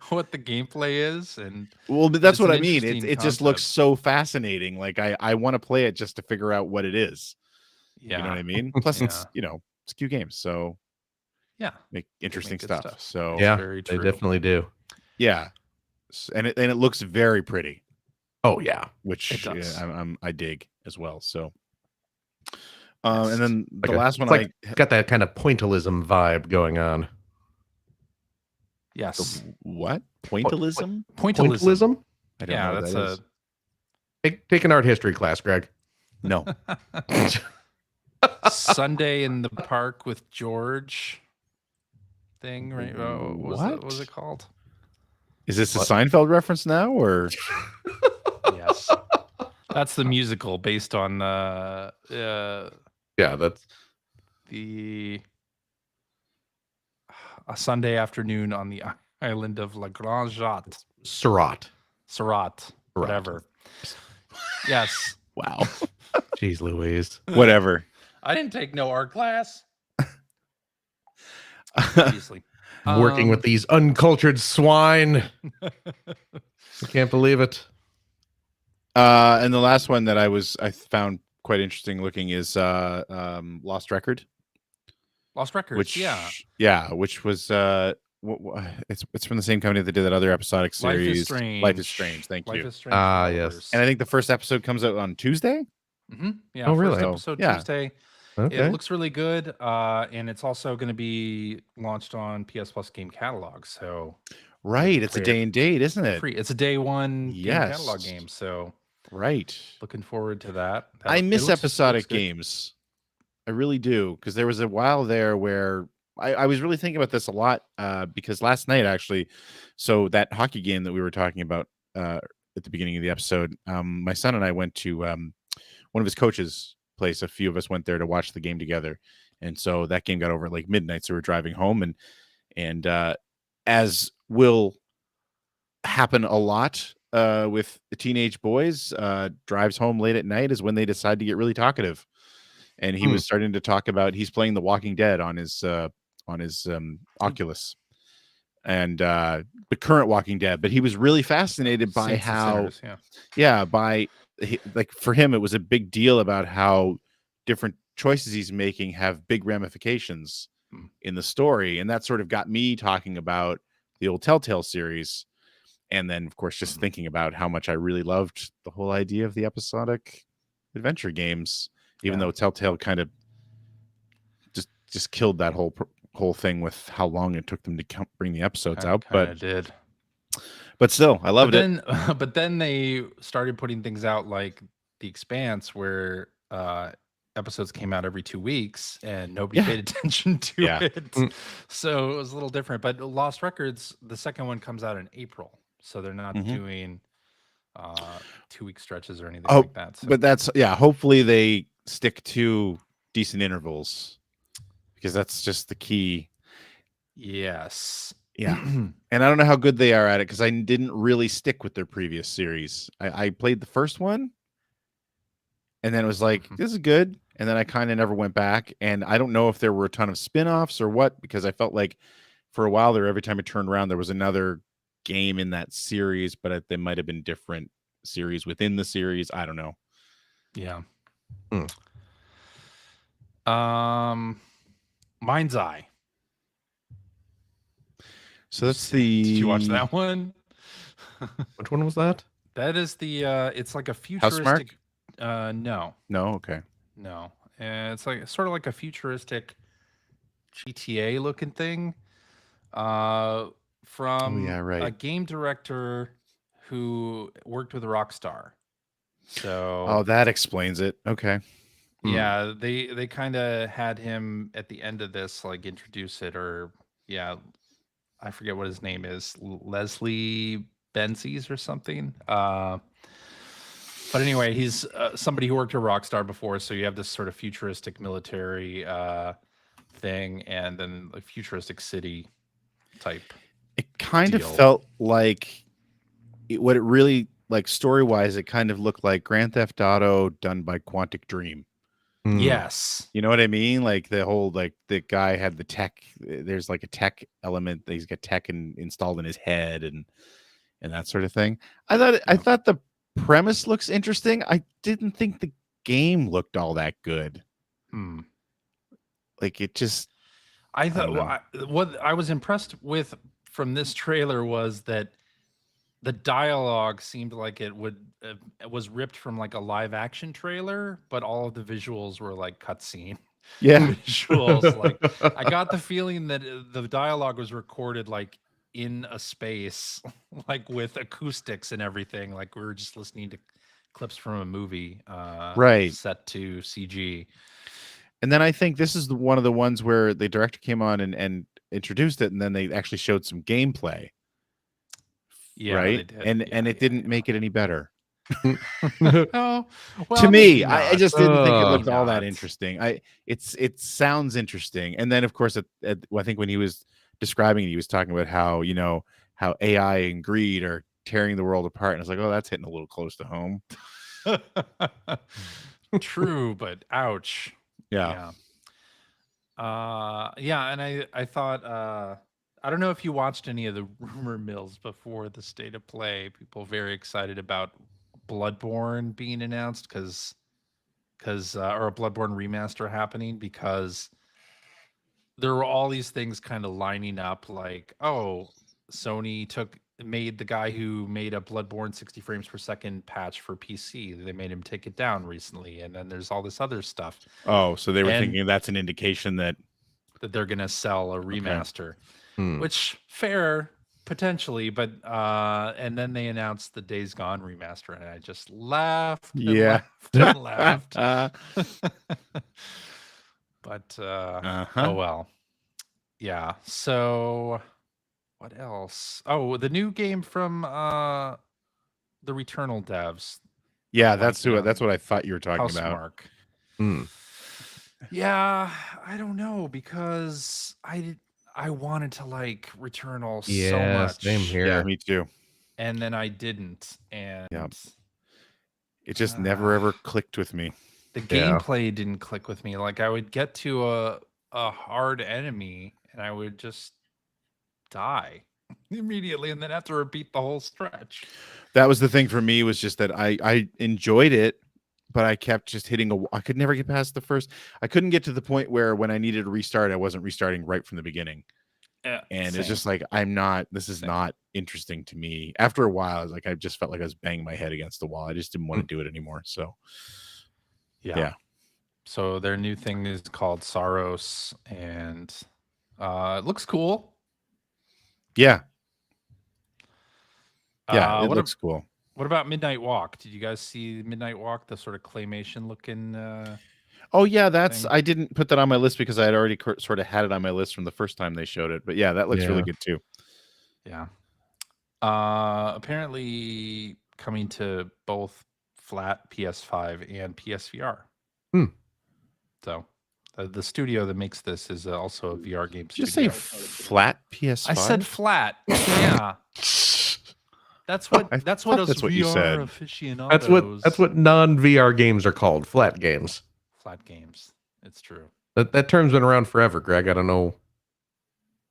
S1: what the gameplay is, and
S3: well, but that's
S1: it's
S3: what
S1: an
S3: I mean.
S1: interesting
S3: It just looks so fascinating. Like I want to play it just to figure out what it is.
S1: Yeah.
S3: You know what I mean? Plus it's Q Games, so
S1: yeah,
S3: make interesting stuff. So
S2: yeah,
S1: very
S2: they
S1: true.
S2: definitely do.
S3: Yeah. And it looks very pretty.
S2: Oh yeah,
S3: which
S1: does.
S3: I dig as well. So and then the
S2: like
S3: last one
S2: like got that kind of pointillism vibe going on.
S1: Yes.
S3: What? Pointillism?
S2: Pointillism?
S3: I don't know what that is.
S2: Take an art history class, Greg.
S3: No.
S1: Sunday in the Park with George thing, right? What was it called?
S3: Is this a Seinfeld reference now, or?
S1: Yes. That's the musical based on
S2: that's
S1: a Sunday afternoon on the Island of La Grande Jatte.
S2: Surat.
S1: Surat. Whatever. Yes.
S3: Wow.
S2: Jeez Louise.
S3: Whatever.
S1: I didn't take no art class. Obviously.
S2: Working with these uncultured swine. I can't believe it.
S3: And the last one that I found quite interesting looking is Lost Record.
S1: Lost Records,
S3: Which which was it's from the same company that did that other episodic series. Life is Strange. Thank you.
S1: Is Strange.
S2: Yes.
S3: And I think the first episode comes out on Tuesday.
S1: Mm-hmm. Yeah.
S2: Oh, really?
S1: First episode
S3: Yeah.
S1: Tuesday.
S2: Okay.
S1: It looks really good. And it's also going to be launched on PS Plus game catalog. So
S3: Right. It's a day and date, isn't it?
S1: free. It's a day one game
S3: Yes.
S1: catalog game. So
S3: Right.
S1: looking forward to that.
S3: I miss
S1: It looks
S3: episodic
S1: good.
S3: games. I really do. Because there was a while there where I was really thinking about this a lot because last night, actually, so that hockey game that we were talking about at the beginning of the episode, my son and I went to one of his coaches' place. A few of us went there to watch the game together. And so that game got over at like midnight. So we were driving home. And as will happen a lot with the teenage boys, drives home late at night is when they decide to get really talkative. And he was starting to talk about he's playing The Walking Dead on his Oculus, and the current Walking Dead. But he was really fascinated by
S1: Saints and
S3: how,
S1: Sinners,
S3: like for him, it was a big deal about how different choices he's making have big ramifications in the story, and that sort of got me talking about the old Telltale series, and then of course just thinking about how much I really loved the whole idea of the episodic adventure games. Even though Telltale kind of just killed that whole thing with how long it took them to bring the episodes out, but still, I loved it.
S1: But then they started putting things out like The Expanse, where episodes came out every 2 weeks, and nobody paid attention to it. So it was a little different. But Lost Records, the second one comes out in April, so they're not doing 2-week stretches or anything like that. So.
S3: But that's hopefully they stick to decent intervals, because that's just the key.
S1: Yes.
S3: Yeah. And I don't know how good they are at it, because I didn't really stick with their previous series. I played the first one and then it was like, this is good. And then I kind of never went back. And I don't know if there were a ton of spin-offs or what, because I felt like for a while there, every time I turned around, there was another game in that series, but they might have been different series within the series. I don't know.
S1: Yeah. Mind's Eye.
S3: So that's the.
S1: Did you watch that one?
S2: Which one was that?
S1: That is the. It's like a futuristic. No.
S3: No. Okay.
S1: No. It's like sort of like a futuristic GTA looking thing. From a game director who worked with Rockstar. So
S3: that explains it. Okay.
S1: Yeah, they kind of had him at the end of this, like introduce it, or I forget what his name is, Leslie Benzies or something. But anyway, he's somebody who worked at Rockstar before, so you have this sort of futuristic military thing, and then a futuristic city type.
S3: It kind of felt like what it really, like story-wise, it kind of looked like Grand Theft Auto done by Quantic Dream.
S1: Yes.
S3: You know what I mean? Like the whole, like the guy had the tech, there's like a tech element, he's got tech installed in his head and that sort of thing. I thought the premise looks interesting. I didn't think the game looked all that good. Like it just,
S1: I thought what I was impressed with from this trailer was that the dialogue seemed like it was ripped from like a live action trailer, but all of the visuals were like cutscene visuals. Like I got the feeling that the dialogue was recorded like in a space, like with acoustics and everything. Like we were just listening to clips from a movie, set to CG.
S3: And then I think this is one of the ones where the director came on and introduced it, and then they actually showed some gameplay.
S1: Yeah,
S3: right. And it didn't make it any better.
S1: To
S3: me, I just didn't think it looked all that interesting. It sounds interesting. And then of course I think when he was describing it, he was talking about how, you know, how AI and greed are tearing the world apart. And it's like, oh, that's hitting a little close to home.
S1: True, but ouch.
S3: Yeah.
S1: Yeah, and I thought I don't know if you watched any of the rumor mills before the state of play. People very excited about Bloodborne being announced because or a Bloodborne remaster happening because there were all these things kind of lining up like, oh, Sony made the guy who made a Bloodborne 60 frames per second patch for PC. They made him take it down recently, and then there's all this other stuff.
S3: Oh, so they were
S1: And-
S3: thinking that's an indication that
S1: they're gonna sell a remaster. Which fair potentially, but and then they announced the Days Gone remaster, and I just laughed and laughed and laughed. But oh well. Yeah. So what else? Oh, the new game from the Returnal devs.
S3: Yeah, that's what I thought you were talking about.
S1: Housemarque. Yeah, I don't know because I wanted to like Returnal so much.
S2: Same here.
S3: Yeah, me too.
S1: And then I didn't, and
S3: it just never ever clicked with me.
S1: The gameplay didn't click with me. Like I would get to a hard enemy and I would just die immediately and then have to repeat the whole stretch.
S3: That was the thing for me, was just that I enjoyed it, but I kept just hitting I could never get past the first. I couldn't get to the point where when I needed to restart, I wasn't restarting right from the beginning.
S1: Yeah,
S3: and it's just like, this is not interesting to me. After a while, I was like, I just felt like I was banging my head against the wall. I just didn't want to do it anymore. So yeah.
S1: So their new thing is called Saros, and it looks cool.
S3: Yeah. Yeah, it looks cool.
S1: What about Midnight Walk? Did you guys see Midnight Walk, the sort of claymation looking
S3: oh yeah, I didn't put that on my list because I had already sort of had it on my list from the first time they showed it. But yeah, that looks really good too.
S1: Yeah. Apparently coming to both flat PS5 and PSVR. So the studio that makes this is also a VR game studio.
S3: Did you say flat PS5?
S1: I said flat. Yeah. That's what us VR
S3: said.
S1: aficionados.
S2: That's what non-VR games are called. Flat games.
S1: Flat games. It's true.
S2: That term's been around forever, Greg. I don't know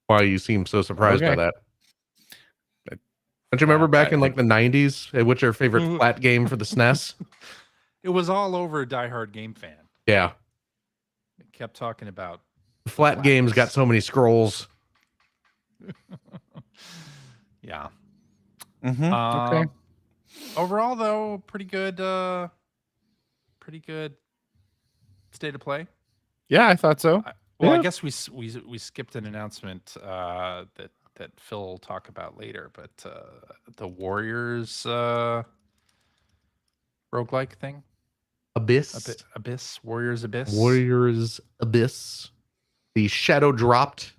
S2: why you seem so surprised by that. Don't you remember back in like the 90s? What's your favorite flat game for the SNES?
S1: It was all over Die Hard Game Fan.
S2: Yeah.
S1: It kept talking about
S2: flat games got so many scrolls.
S1: Yeah.
S3: Okay.
S1: Overall, though, pretty good state of play.
S3: Yeah, I thought so.
S1: I guess we skipped an announcement that Phil will talk about later, but the Warriors roguelike thing.
S2: Abyss.
S1: Warriors Abyss.
S2: Warriors Abyss. The shadow dropped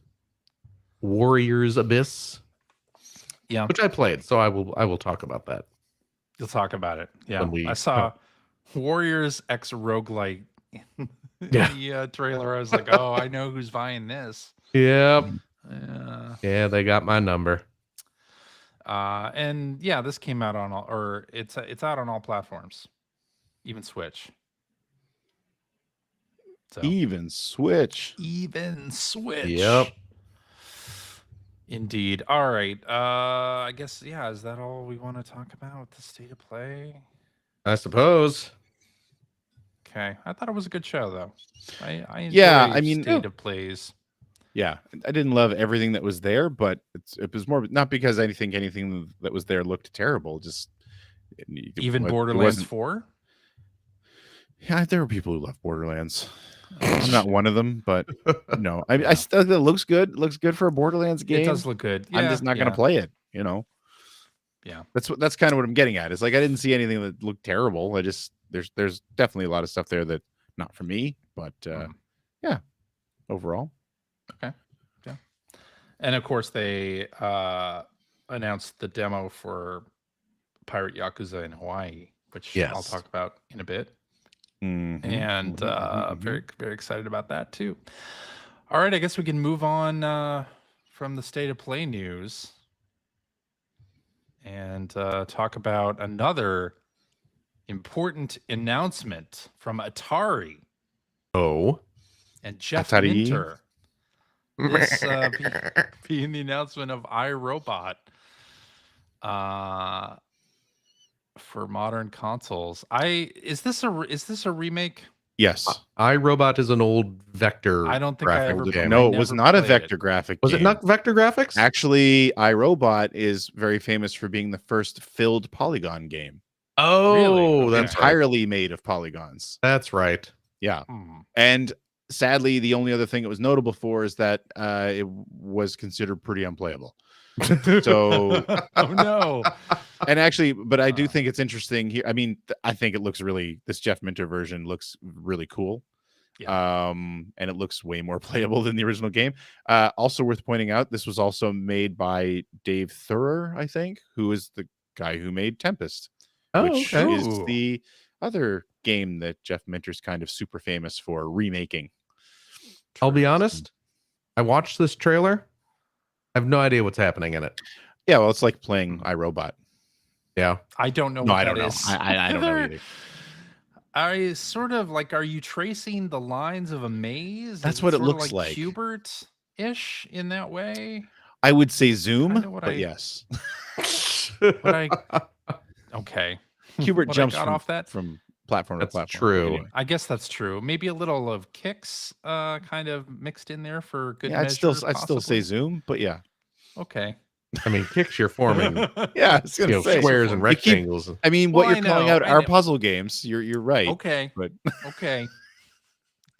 S2: Warriors Abyss.
S1: Yeah.
S2: Which I played, so I will talk about that.
S1: You'll talk about it. Yeah. I saw Warriors X roguelike in the trailer. I was like, oh, I know who's buying this.
S2: Yep.
S1: Yeah,
S2: they got my number.
S1: And yeah, this came out on it's out on all platforms, even Switch. So
S3: even Switch.
S2: Yep.
S1: Indeed. All right. I guess is that all we want to talk about with the state of play?
S2: I suppose.
S1: Okay. I thought it was a good show though. I enjoy state of plays.
S3: Yeah, I didn't love everything that was there, but it was more not because I think anything that was there looked terrible. Just
S1: even Borderlands 4.
S3: Yeah, there were people who love Borderlands. I'm not one of them, but no, I still think it looks good. It looks good for a Borderlands game.
S1: It does look good. Yeah,
S3: I'm just not going to play it.
S1: Yeah,
S3: that's kind of what I'm getting at. It's like I didn't see anything that looked terrible. There's definitely a lot of stuff there that not for me, but yeah, overall.
S1: Okay. Yeah. And of course they announced the demo for Pirate Yakuza in Hawaii, which I'll talk about in a bit. And very, very excited about that too. All right, I guess we can move on from the State of Play news and talk about another important announcement from Atari
S2: Oh.
S1: and Jeff
S3: Atari.
S1: Minter. This being the announcement of iRobot for modern consoles. Is this a remake?
S3: Yes.
S2: iRobot is an old vector.
S1: I don't think I
S2: graphic
S1: ever.
S2: game.
S3: No,
S1: I
S3: it was
S1: never
S3: not a
S1: played
S3: vector
S1: it.
S3: graphic
S2: Was
S3: game.
S2: it not vector graphics?
S3: Actually, iRobot is very famous for being the first filled polygon game.
S2: Oh,
S1: Really? Okay.
S2: that's right.
S3: Entirely made of polygons.
S2: That's right.
S3: Yeah.
S1: Hmm.
S3: And sadly, the only other thing it was notable for is that it was considered pretty unplayable. So,
S1: Oh no.
S3: and actually, but I do think it's interesting here. I mean, I think it looks really, this Jeff Minter version looks really cool.
S1: Yeah.
S3: And it looks way more playable than the original game. Also worth pointing out, this was also made by Dave Thurer, I think, who is the guy who made Tempest, which
S2: okay.
S3: is
S1: Ooh.
S3: the other game that Jeff Minter's kind of super famous for remaking.
S2: I'll be honest. I watched this trailer. I have no idea what's happening in it.
S3: Yeah, well, it's like playing iRobot.
S2: Yeah.
S1: I don't know
S3: No,
S1: what
S3: I don't
S1: that
S3: know.
S1: is.
S3: I don't know either.
S1: I sort of like, are you tracing the lines of a maze?
S3: That's
S1: Is
S3: what it
S1: sort of
S3: looks like.
S1: Hubert-ish in that way.
S3: I would say Zoom,
S1: Kinda what
S3: but
S1: I-
S3: yes.
S1: But okay.
S3: Hubert
S1: What I
S3: jumps
S1: got
S3: from,
S1: off that.
S3: from platform
S2: That's
S3: to platform.
S2: true.
S3: Anyway.
S1: I guess that's true. Maybe a little of kicks kind of mixed in there for good
S3: Yeah,
S1: measure.
S3: I'd still say
S1: possibly.
S3: Zoom, but yeah.
S1: Okay.
S2: I mean, kicks you're forming
S3: Yeah, I was gonna say.
S2: squares and
S3: You keep-
S2: rectangles.
S3: I mean,
S1: Well,
S3: what you're
S1: I
S3: calling
S1: know,
S3: out
S1: I
S3: are
S1: know.
S3: puzzle games. You're right.
S1: Okay.
S3: But
S1: Okay.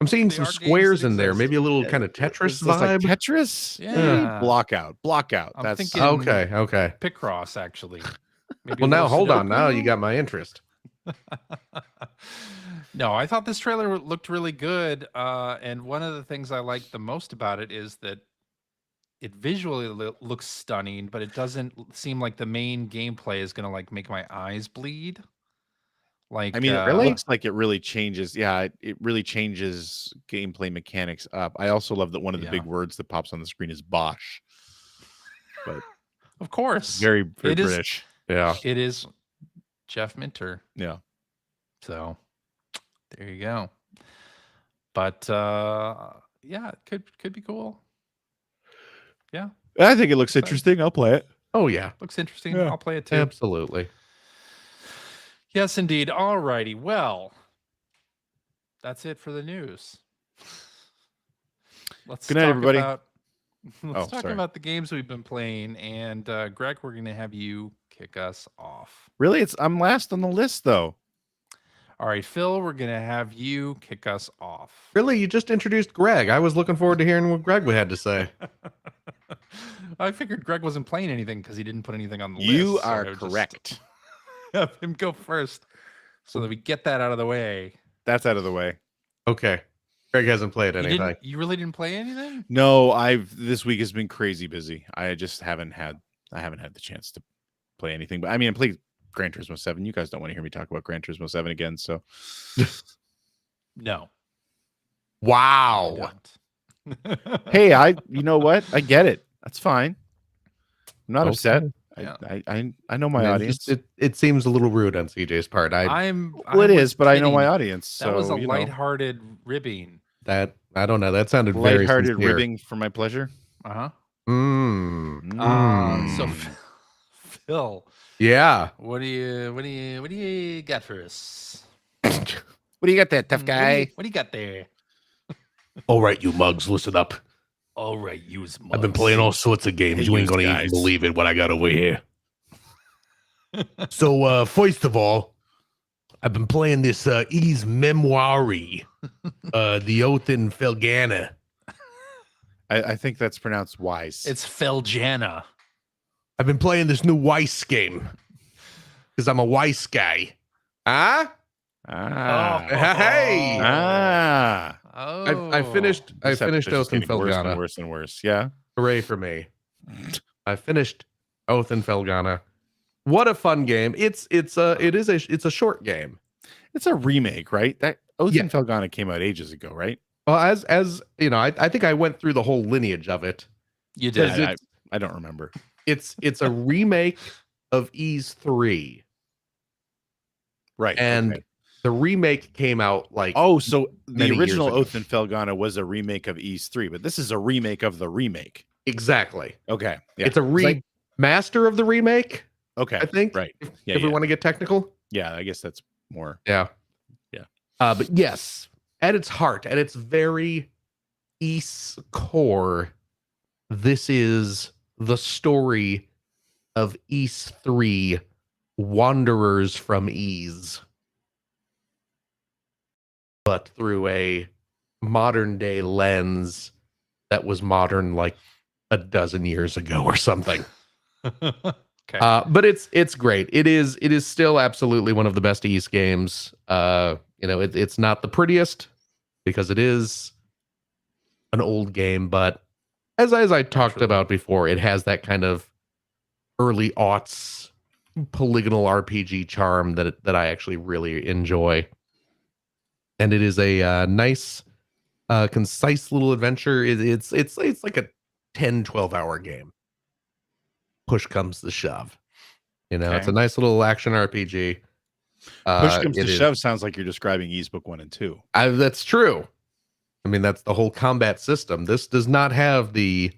S2: I'm seeing
S1: They
S2: some
S1: are games
S2: squares
S1: that
S2: in there.
S1: exist.
S2: Maybe a little
S3: Yeah,
S2: kind of Tetris
S3: it's like
S2: vibe.
S3: Tetris.
S1: Yeah.
S3: Block out.
S1: I'm
S3: That's
S1: thinking-
S2: Okay.
S1: Picross, actually. Maybe
S2: Well,
S1: a
S2: now
S1: little
S2: hold on. Now
S1: Sudoku?
S2: you got my interest.
S1: No, I thought this trailer looked really good. And one of the things I like the most about it is that it visually looks stunning, but it doesn't seem like the main gameplay is going to like make my eyes bleed. Like,
S3: I mean, it looks like it really changes. Yeah, it really changes gameplay mechanics up. I also love that one of the
S1: Yeah.
S3: big words that pops on the screen is Bosch. But
S1: of course,
S3: very, very
S1: It is-
S3: British.
S2: Yeah.
S1: it is Jeff Minter.
S3: Yeah.
S1: So there you go. But yeah, it could be cool. Yeah,
S3: I think it looks interesting. I'll play it.
S2: Oh yeah.
S1: looks interesting.
S3: Yeah.
S1: I'll play it too.
S2: Absolutely.
S1: Yes, indeed. All righty. Well, that's it for the news. Let's
S3: Good night,
S1: talk
S3: everybody.
S1: Let's talk
S3: sorry.
S1: about the games we've been playing. And Greg, we're going to have you kick us off.
S3: Really? I'm last on the list, though.
S1: All right, Phil, we're going to have you kick us off.
S2: Really, you just introduced Greg. I was looking forward to hearing what Greg had to say.
S1: I figured Greg wasn't playing anything because he didn't put anything on the list.
S3: You
S1: so I
S3: are
S1: would just
S3: correct.
S1: Have him go first so that we get that out of the way.
S3: That's out of the way.
S2: Okay. Greg hasn't played
S1: You
S2: anything.
S1: really didn't play anything?
S3: No, this week has been crazy busy. I just haven't had the chance to play anything. But I mean, I played Gran Turismo 7. You guys don't want to hear me talk about Gran Turismo 7 again, so
S1: No.
S2: Wow.
S3: hey, you know what? I get it. That's fine. I'm not upset.
S1: Yeah.
S3: I know my
S2: Man,
S3: audience.
S2: it seems a little rude on CJ's part.
S3: Well, it is, but I know my audience.
S1: That was
S3: so,
S1: a
S3: you know,
S1: lighthearted ribbing.
S2: I don't know. That sounded very
S3: lighthearted
S2: sincere.
S3: ribbing for my pleasure.
S1: Uh-huh. So Phil,
S2: Yeah.
S1: what do you got for us?
S3: What do you got there, tough guy?
S1: What do you got there?
S4: All right, you mugs, listen up.
S1: All right, use
S4: I've been playing all sorts of games.
S3: Hey,
S4: You ain't
S3: use
S4: gonna
S3: guys.
S4: even believe it what I got over here. So, first of all, I've been playing this Ease Memoire, the Oath in Felghana.
S3: I think that's pronounced wise.
S1: It's Felghana.
S4: I've been playing this new Weiss game because I'm a Weiss guy.
S2: Huh? Hey.
S1: Oh.
S2: I finished
S3: This episode's
S2: Oath and
S3: getting worse and
S2: Felghana.
S3: worse and worse. Yeah.
S2: Hooray for me. I finished Oath and Felghana. What a fun game. It's a short game.
S3: It's a remake, right? That Oath
S2: Yeah.
S3: and Felghana came out ages ago, right?
S2: Well, as you know, I think I went through the whole lineage of it.
S1: You
S2: Because
S1: did.
S3: I don't remember.
S2: it's a remake of Ys 3,
S3: Right.
S2: and
S3: okay.
S2: the remake came out like
S3: Oh, so the
S2: many years
S3: original
S2: ago.
S3: Oath in Felghana was a remake of Ys 3, but this is a remake of the remake.
S2: exactly.
S3: Okay. Yeah.
S2: It's a remaster of the remake,
S3: okay.
S2: I think.
S3: Right. Yeah.
S2: If we want to get technical.
S3: Yeah, I guess that's more.
S2: Yeah.
S3: Yeah.
S2: But yes, at its heart, at its very Ys core, this is the story of Ys 3 Wanderers from Ys, but through a modern day lens that was modern like a dozen years ago or something.
S1: Okay.
S2: But it's great. It is still absolutely one of the best Ys games. It's not the prettiest because it is an old game, but as I talked
S1: Naturally.
S2: about before, it has that kind of early aughts polygonal RPG charm that I actually really enjoy. And it is a nice, concise little adventure. It's like a 10-12 hour game. Push comes to shove. It's
S3: Okay.
S2: a nice little action RPG.
S3: Push comes to
S2: it is-
S3: shove sounds like you're describing Ys Book 1 and 2.
S2: That's true. I mean, that's the whole combat system. This does not have the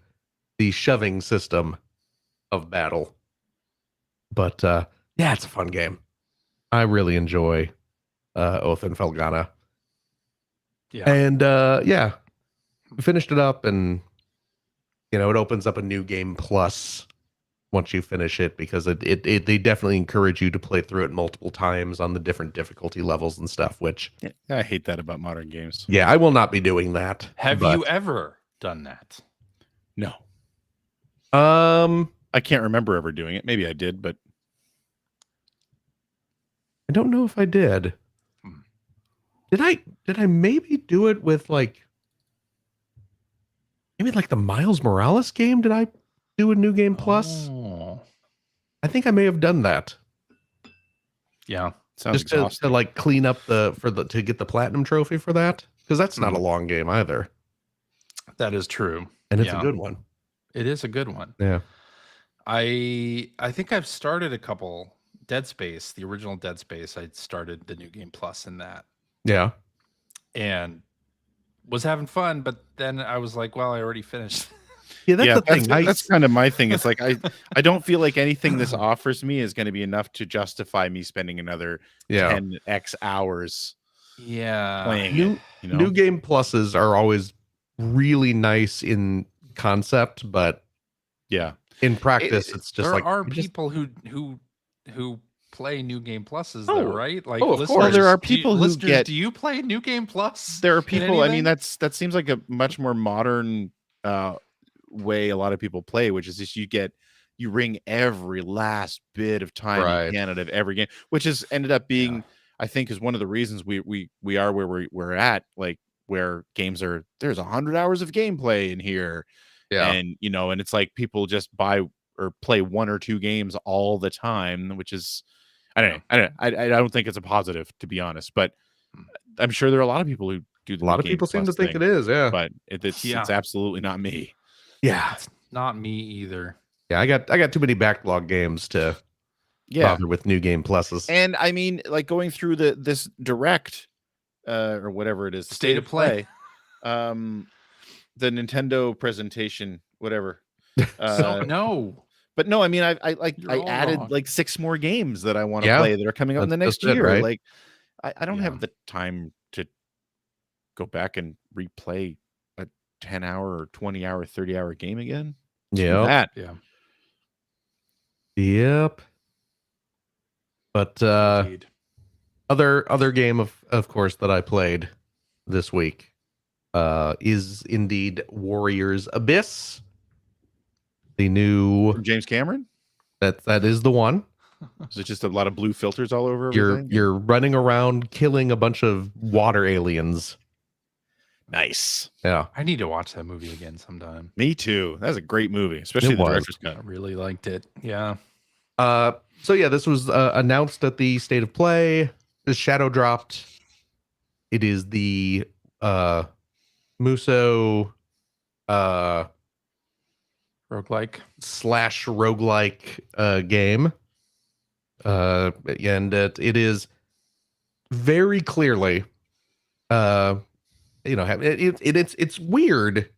S2: shoving system of battle. But yeah, it's a fun game. I really enjoy Oath and Felghana.
S1: Yeah.
S2: And yeah, we finished it up, and it opens up a new game plus once you finish it, because they definitely encourage you to play through it multiple times on the different difficulty levels and stuff, which
S3: Yeah, I hate that about modern games.
S2: yeah, I will not be doing that.
S1: Have
S2: but,
S1: you ever done that?
S3: No.
S2: I
S3: I can't remember ever doing it. Maybe I did, but
S2: don't know if I did.
S1: Hmm.
S2: Did I maybe do it with maybe the Miles Morales game? Did I do a new game plus?
S1: Oh.
S2: I think I may have done that.
S1: Yeah.
S3: sounds
S2: Just to
S3: exhausting.
S2: clean up to get the platinum trophy for that, because that's not a long game either,
S1: That is true.
S2: and it's
S1: Yeah.
S2: a good one.
S1: It is a good one.
S2: Yeah.
S1: I think I've started a couple. Dead Space, the original Dead Space, I started the new game plus in that
S2: Yeah.
S1: and was having fun, but then I was like, well, I already finished.
S2: Yeah, that's the thing.
S3: That's kind of my thing. It's like I don't feel like anything this offers me is going to be enough to justify me spending another 10x hours
S1: Yeah.
S3: playing
S2: New,
S3: it.
S2: new game pluses are always really nice in concept, but
S3: Yeah.
S2: in practice, it's just
S1: there
S2: like
S1: are
S2: you just-
S1: people who play new game pluses,
S2: Oh.
S1: though, right? Like,
S2: Oh, of
S1: listeners,
S2: course.
S3: Well, there are
S1: do you-
S3: people who
S1: listeners,
S3: get-
S1: Do you play new game plus?
S3: There are
S1: in
S3: people, I mean,
S1: anything?
S3: that seems like a much more modern way a lot of people play, which is just you wring every last bit of time
S2: Right.
S3: you can out of every game, which has ended up being, I think, is one of the reasons we are where we're at, like where games are, there's 100 hours of gameplay in here.
S2: yeah.
S3: And and it's like people just buy or play one or two games all the time, which is, I don't think it's a positive, to be honest, but I'm sure there are a lot of people who do the
S2: A lot
S3: new
S2: of
S3: Game
S2: people seem to
S3: Plus
S2: think
S3: thing,
S2: it is. Yeah.
S3: but it's absolutely not me.
S2: Yeah.
S1: It's not me either.
S2: Yeah. I got too many backlog games to bother with new game pluses.
S3: And I mean, like going through this direct or whatever it is,
S1: State of Play.
S3: The Nintendo presentation, whatever.
S1: No.
S3: But no, I mean, I
S1: You're
S3: I
S1: all
S3: added
S1: wrong.
S3: like 6 more games that I want to
S2: Yeah.
S3: play that are coming up in the
S2: That's
S3: next
S2: just it,
S3: year.
S2: right?
S3: Like I don't
S1: Yeah.
S3: have the time to go back and replay a 10-hour or 20-hour, 30-hour game again. Do
S2: Yeah.
S3: that.
S1: Yeah.
S2: Yep. But
S1: Indeed.
S2: other game of course that I played this week is indeed Warriors Abyss. The new
S3: From James Cameron?
S2: that is the one.
S3: Is it just a lot of blue filters all over everything?
S2: You're running around killing a bunch of water aliens.
S3: Nice.
S2: Yeah.
S1: I need to watch that movie again sometime.
S3: Me too. That's a great movie, especially
S2: It
S3: the
S2: was.
S3: director's
S1: I
S3: cut.
S1: really liked it. Yeah.
S2: So yeah, this was announced at the State of Play. The shadow dropped. It is the Muso
S1: Roguelike.
S2: slash roguelike game. And it is very clearly, it's weird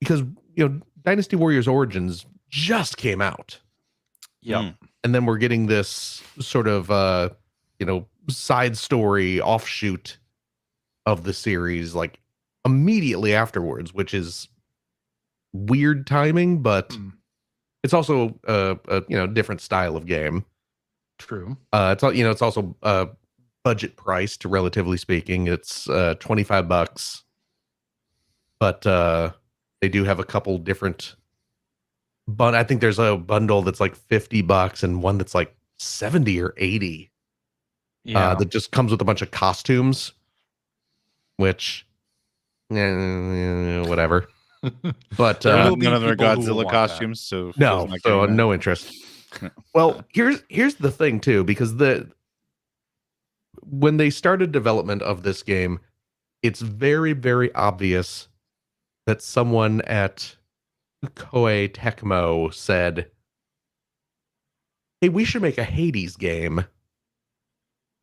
S2: because, Dynasty Warriors Origins just came out.
S1: Yep.
S2: And then we're getting this sort of, side story offshoot of the series, like immediately afterwards, which is weird timing, but it's also a different style of game.
S1: True.
S2: It's also budget priced, relatively speaking. It's $25, but they do have a couple different. But I think there's a bundle that's like $50 and one that's like 70 or 80.
S1: Yeah.
S2: That just comes with a bunch of costumes, which, whatever. But
S1: There will be
S3: none of their
S1: people who will
S3: Godzilla
S1: want
S3: costumes, so
S2: no,
S3: not
S2: so
S3: getting that.
S2: no interest. Well, here's the thing too, because when they started development of this game, it's very, very obvious that someone at Koei Tecmo said, "Hey, we should make a Hades game.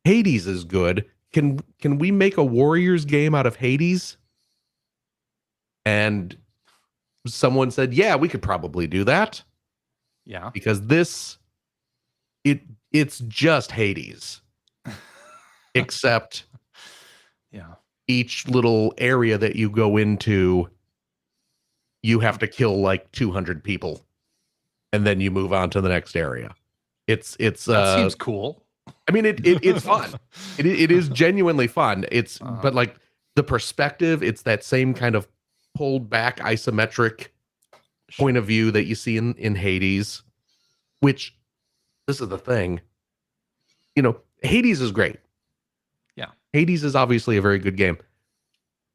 S2: Hades is good. Can we make a Warriors game out of Hades?" And someone said, "Yeah, we could probably do that."
S1: Yeah.
S2: Because it's just Hades. Except
S1: Yeah.
S2: each little area that you go into, you have to kill like 200 people, and then you move on to the next area. That
S1: seems cool.
S2: I mean, it's fun. It is genuinely fun. But like the perspective, it's that same kind of pulled back isometric point of view that you see in Hades, which, this is the thing, Hades is great.
S1: Yeah.
S2: Hades is obviously a very good game.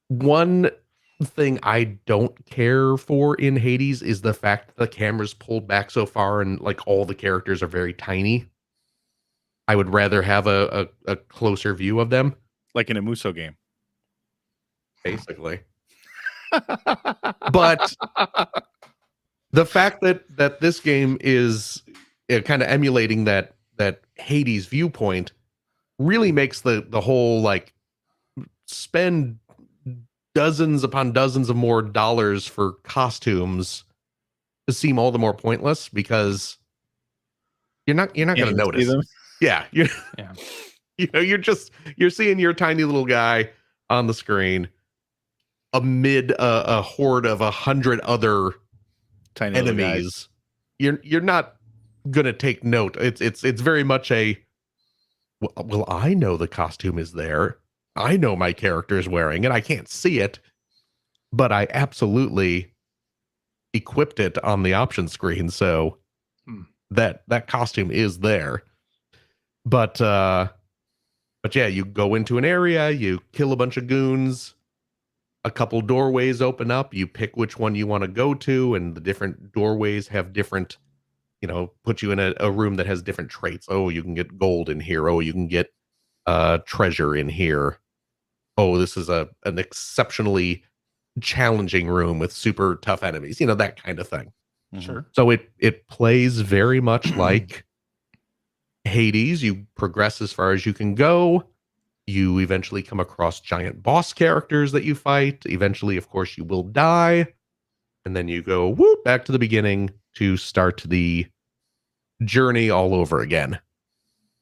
S2: One thing I don't care for in Hades is the fact that the camera's pulled back so far and like all the characters are very tiny. I would rather have a closer view of them.
S3: Like in a Muso game.
S2: Basically. But the fact that this game is kind of emulating that Hades viewpoint really makes the whole like spend dozens upon dozens of more dollars for costumes to seem all the more pointless, because you're not going to notice
S3: them.
S2: Yeah, you're seeing your tiny little guy on the screen amid a horde of 100 other
S3: Tiny little guys.
S2: enemies. You're not gonna take note. It's very much a well, I know the costume is there. I know my character is wearing it. I can't see it, but I absolutely equipped it on the option screen, so that costume is there. But yeah, you go into an area, you kill a bunch of goons, a couple doorways open up, you pick which one you want to go to, and the different doorways have different, put you in a room that has different traits. Oh, you can get gold in here. Oh, you can get treasure in here. Oh, this is an exceptionally challenging room with super tough enemies, that kind of thing.
S1: Sure.
S2: So it plays very much like Hades. You progress as far as you can go. You eventually come across giant boss characters that you fight. Eventually, of course, you will die. And then you go back to the beginning to start the journey all over again.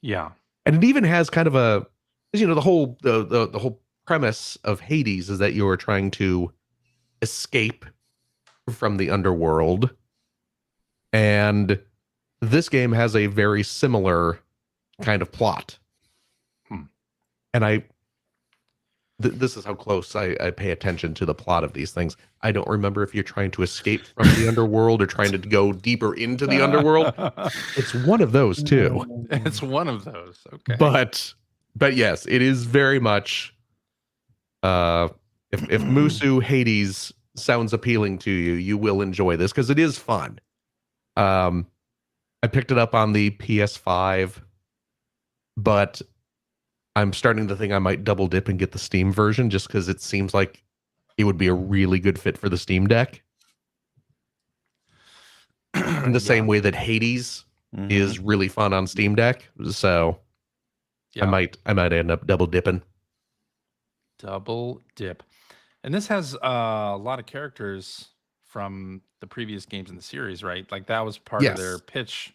S1: Yeah.
S2: And it even has kind of the whole premise of Hades is that you are trying to escape from the underworld. And this game has a very similar kind of plot. And this is how close I pay attention to the plot of these things. I don't remember if you're trying to escape from the underworld or trying to go deeper into the underworld. It's one of those too.
S1: It's one of those. Okay.
S2: But yes, it is very much. If Musu Hades sounds appealing to you, you will enjoy this because it is fun. I picked it up on the PS5, but I'm starting to think I might double dip and get the Steam version just because it seems like it would be a really good fit for the Steam Deck. in the same way that Hades
S3: Mhm.
S2: is really fun on Steam Deck. So
S1: Yeah.
S2: I might end up double dipping.
S1: Double dip. And this has a lot of characters from the previous games in the series, right? Like that was part of their
S2: Yes.
S1: pitch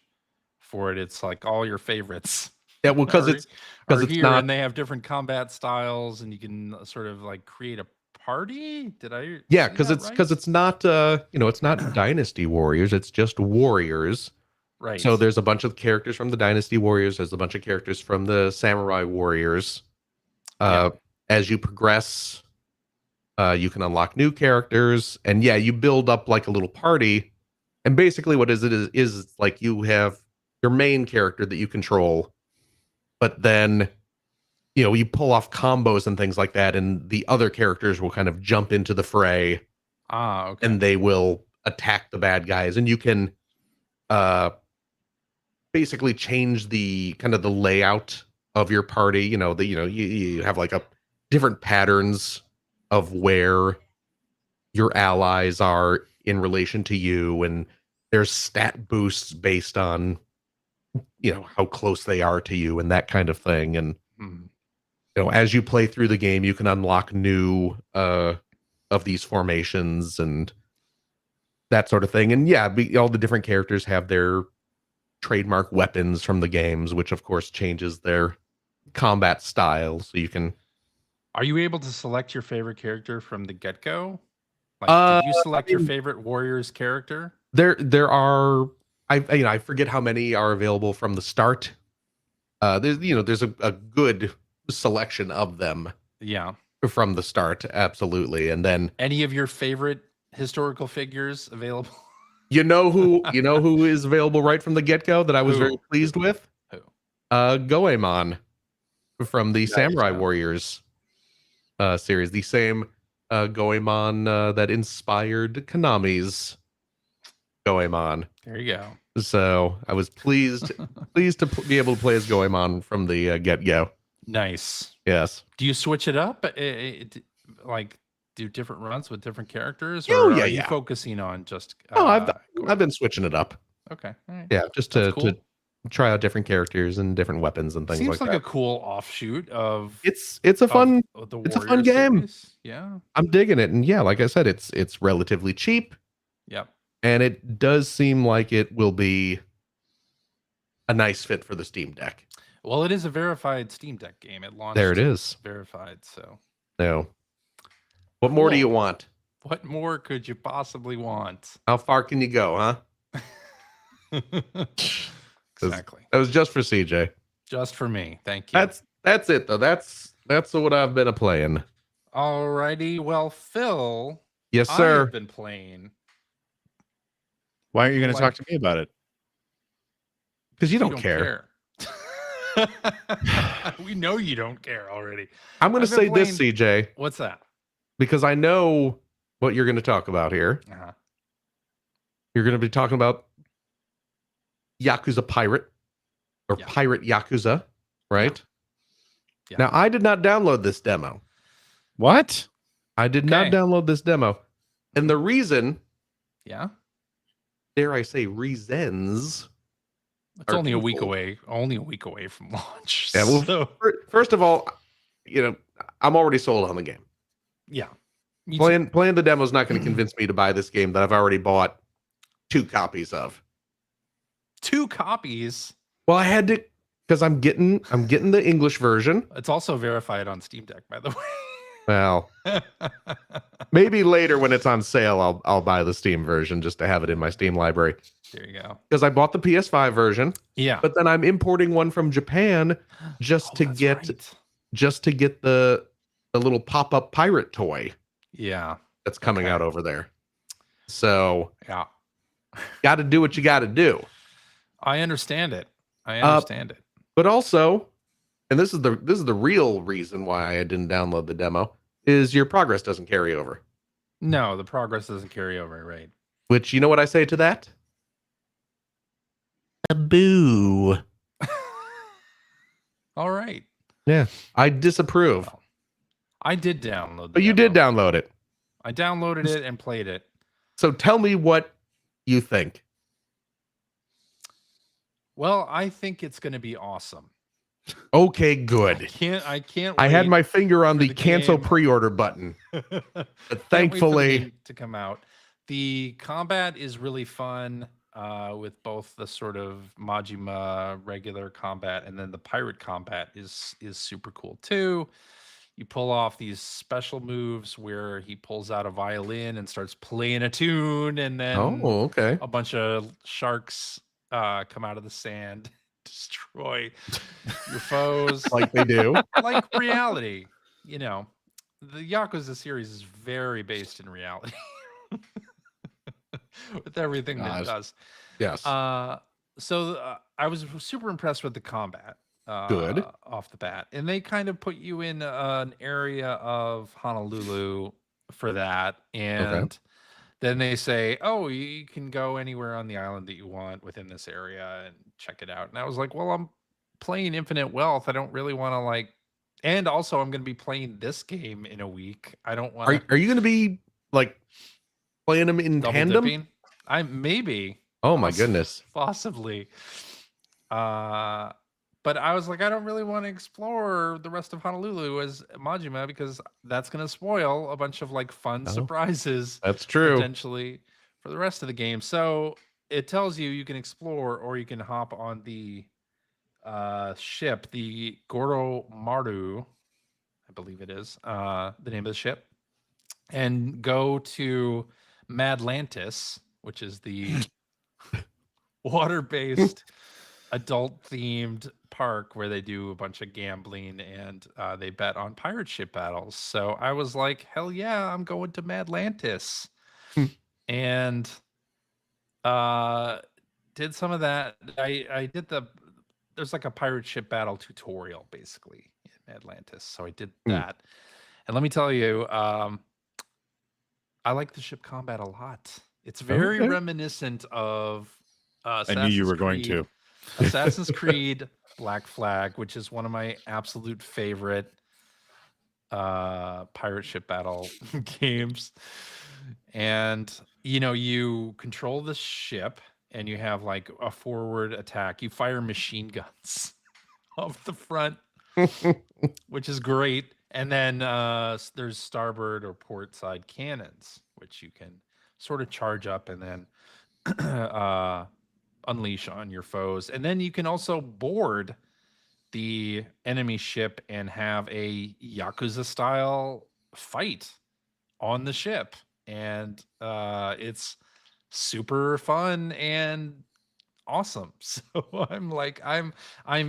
S1: for it. It's like all your favorites
S2: Yeah, well, because
S1: are,
S2: it's
S1: are
S2: it's
S1: here,
S2: not.
S1: and they have different combat styles, and you can sort of like create a party. Did I?
S2: Yeah,
S1: see
S2: because
S1: that right?
S2: it's not it's not Dynasty Warriors. It's just Warriors.
S1: Right.
S2: So there's a bunch of characters from the Dynasty Warriors. There's a bunch of characters from the Samurai Warriors.
S1: Yeah.
S2: As you progress, you can unlock new characters, and yeah, you build up like a little party. And basically, what is like you have your main character that you control, but then you pull off combos and things like that, and the other characters will kind of jump into the fray,
S1: Okay.
S2: and they will attack the bad guys, and you can basically change the kind of the layout of your party. You have like a different patterns of where your allies are in relation to you, and there's stat boosts based on how close they are to you and that kind of thing. And
S1: Hmm.
S2: as you play through the game, you can unlock new of these formations and that sort of thing. And yeah, all the different characters have their trademark weapons from the games, which of course changes their combat style. So you can
S1: Are you able to select your favorite character from the get-go? Like, did you select your favorite Warriors character?
S2: there are I forget how many are available from the start. There's a good selection of them
S1: Yeah.
S2: from the start, absolutely. And then
S1: Any of your favorite historical figures available?
S2: who is available right from the get-go that I was very
S1: Who?
S2: pleased with?
S1: Who?
S2: Goemon from the
S3: Nice.
S2: Samurai Warriors series, the same Goemon that inspired Konami's Goemon.
S1: There you go.
S2: So I was pleased to be able to play as Goemon from the get-go.
S1: Nice.
S2: Yes.
S1: Do you switch it up? Like do different runs with different characters,
S2: Oh,
S1: or
S2: yeah,
S1: are you
S2: yeah.
S1: focusing on just?
S2: Oh, I've
S1: Goemon?
S2: been switching it up.
S1: Okay. All right.
S2: Yeah, just
S1: That's
S2: to
S1: cool.
S2: try out different characters and different weapons and things
S1: Seems
S2: like
S1: like
S2: that.
S1: a cool offshoot of.
S2: It's a fun
S1: of the
S2: it's a fun
S1: Warriors
S2: game.
S1: series. Yeah.
S2: I'm digging it, and yeah, like I said, it's relatively cheap,
S1: Yep.
S2: and it does seem like it will be a nice fit for the Steam Deck.
S1: Well, it is a verified Steam Deck game. It launched.
S2: There it is.
S1: Verified. So,
S2: No. What more do
S1: Cool.
S2: you want?
S1: what more could you possibly want?
S2: How far can you go, huh?
S1: Exactly.
S2: That was just for CJ.
S1: Just for me. Thank you.
S2: That's it though. That's what I've been playing.
S1: Alrighty. Well, Phil,
S2: Yes,
S1: I
S2: sir.
S1: have been playing.
S3: Why aren't you going to
S1: Like-
S3: talk to me about it?
S2: Because you don't care.
S1: We know you don't care already.
S2: I'm going to
S1: I've been
S2: say this, CJ,
S1: What's that?
S2: because I know what you're going to talk about here.
S1: Uh-huh.
S2: You're going to be talking about Yakuza Pirate or
S1: Yeah.
S2: Pirate Yakuza, right?
S1: Yeah.
S2: Now, I did not download this demo.
S3: What?
S2: I did not
S1: Okay.
S2: download this demo. And the reason,
S1: Yeah.
S2: dare I say, reasons.
S1: It's
S2: Are
S1: only a week
S2: twofold.
S1: away. Only a week away from launch.
S2: Yeah, well,
S1: so,
S2: First of all, I'm already sold on the game.
S1: yeah. Me too.
S2: Playing the demo is not going to convince me to buy this game that I've already bought 2 copies of.
S1: 2 copies.
S2: Well, I had to because I'm getting the English version.
S1: It's also verified on Steam Deck, by the
S2: Well,
S1: way.
S2: maybe later when it's on sale, I'll buy the Steam version just to have it in my Steam library.
S1: There you go.
S2: Because I bought the PS5 version,
S1: Yeah.
S2: but then I'm importing one from Japan just to
S1: that's
S2: get
S1: right.
S2: the little pop-up pirate toy
S1: Yeah.
S2: that's coming
S1: Okay.
S2: out over there. So
S1: Yeah.
S2: got to do what you got to do.
S1: I understand it. I understand it.
S2: But also, and this is the real reason why I didn't download the demo, is your progress doesn't carry over.
S1: No, the progress doesn't carry over, right?
S2: Which, you know what I say to that? A boo.
S1: All right.
S2: I disapprove.
S1: Well, I did download.
S2: But you did download it.
S1: I downloaded it and played it.
S2: So tell me what you think.
S1: Well, I think it's going to be awesome.
S2: Okay,
S1: I
S2: good.
S1: I can't
S2: I
S1: wait.
S2: had my finger on
S1: for
S2: the cancel
S1: game.
S2: pre-order button, but
S1: Can't wait for the
S2: thankfully,
S1: game to come out. The combat is really fun with both the sort of Majima regular combat and then the pirate combat is super cool too. You pull off these special moves where he pulls out a violin and starts playing a tune, and then
S2: oh, okay.
S1: a bunch of sharks come out of the sand, destroy your foes
S2: Like they do.
S1: like reality. You know, the Yakuza series is very based in reality with everything that it
S2: Gosh.
S1: does.
S2: Yes.
S1: So I was super impressed with the combat
S2: Good.
S1: off the bat, and they kind of put you in an area of Honolulu for that, and then they say, "Oh, you can go anywhere on the island that you want within this area and check it out." And I was like, "Well, I'm playing Infinite Wealth. I don't really want to like." And also, I'm going to be playing this game in a week. I don't want to
S2: Are you going to be like playing them in
S1: double
S2: tandem?
S1: dipping. I maybe.
S2: Oh my goodness.
S1: Possibly. But I was like, I don't really want to explore the rest of Honolulu as Majima because that's going to spoil a bunch of like fun
S2: Oh,
S1: surprises
S2: That's true.
S1: potentially for the rest of the game. So it tells you can explore or you can hop on the ship, the Goro Maru, I believe it is the name of the ship, and go to Madlantis, which is the water-based adult-themed park where they do a bunch of gambling and they bet on pirate ship battles. So I was like, hell yeah, I'm going to Madlantis. And did some of that. I did there's like a pirate ship battle tutorial basically in Atlantis. So I did that. And let me tell you, I like the ship combat a lot. It's very reminiscent of
S3: I knew you were going to.
S1: Assassin's Creed Black Flag, which is one of my absolute favorite pirate ship battle games. And you control the ship and you have like a forward attack. You fire machine guns off the front, which is great. And then there's starboard or port side cannons, which you can sort of charge up and then unleash on your foes. And then you can also board the enemy ship and have a Yakuza style fight on the ship. And it's super fun and awesome. So I'm like, I'm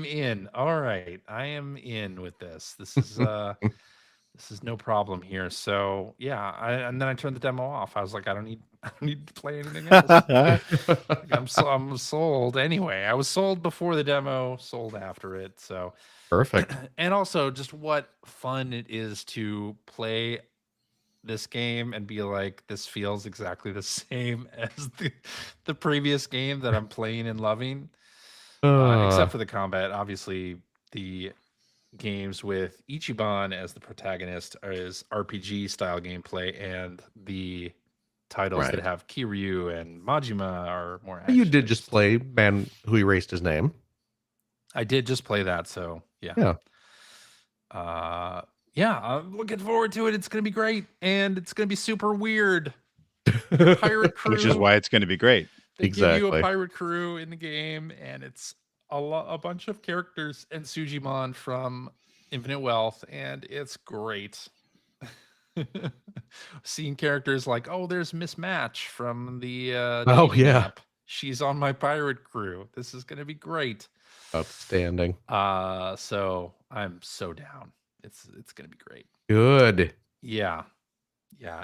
S1: in. All right, I am in with this. This is no problem here. So yeah, and then I turned the demo off. I was like, I don't need to play anything else. Like, I'm sold anyway. I was sold before the demo, sold after it. So
S2: Perfect.
S1: and also just what fun it is to play this game and be like, this feels exactly the same as the previous game that I'm playing and loving. Except for the combat. Obviously, the games with Ichiban as the protagonist is RPG style gameplay, and the titles that have Kiryu and Majima are more
S2: You did
S1: action-based.
S2: just play Man Who Erased His Name.
S1: I did just play that, so yeah.
S2: Yeah.
S1: I'm looking forward to it. It's gonna be great, and it's gonna be super weird. Pirate crew,
S3: Which is why it's going to be great.
S1: they give you a
S2: Exactly.
S1: pirate crew in the game, and it's a bunch of characters and Sujimon from Infinite Wealth, and it's great. Seeing characters like, oh, there's Mismatch from the
S2: Oh,
S1: dating
S2: yeah.
S1: app. She's on my pirate crew. This is gonna be great.
S2: Outstanding.
S1: So I'm so down. It's gonna be great.
S2: Good.
S1: Yeah.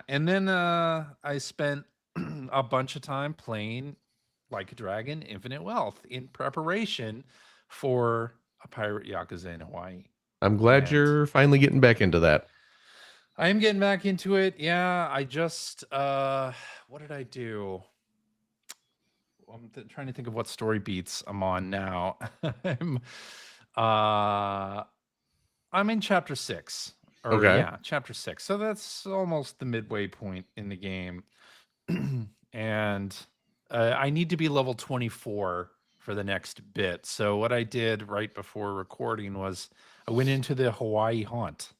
S1: And then I spent a bunch of time playing Like a Dragon Infinite Wealth in preparation for a Pirate Yakuza in Hawaii.
S2: I'm glad
S1: And
S2: you're finally getting back into that.
S1: I am getting back into it. Yeah, I just what did I do? I'm trying to think of what story beats I'm on now. I'm in chapter 6. Or
S2: Okay.
S1: yeah, chapter 6. So that's almost the midway point in the game. And I need to be level 24 for the next bit. So what I did right before recording was I went into the Hawaii Haunt,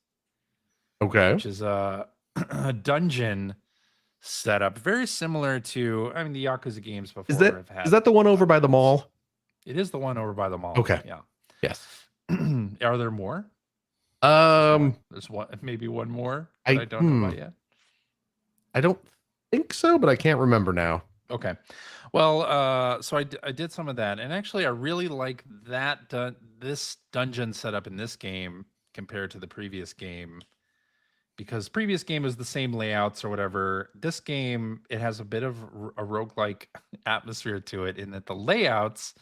S2: Okay.
S1: which is a, a dungeon setup very similar to, I mean, the Yakuza games before
S2: Is that
S1: have had.
S2: is that the one over by the mall?
S1: It is the one over by the mall.
S2: Okay.
S1: Yeah.
S2: Yes.
S1: Are there more? There's one, maybe one more that I don't know about yet.
S2: I don't think so, but I can't remember now.
S1: Okay. Well, so I did some of that, and actually I really like that this dungeon setup in this game compared to the previous game, because previous game was the same layouts or whatever. This game, it has a bit of a roguelike atmosphere to it in that the layouts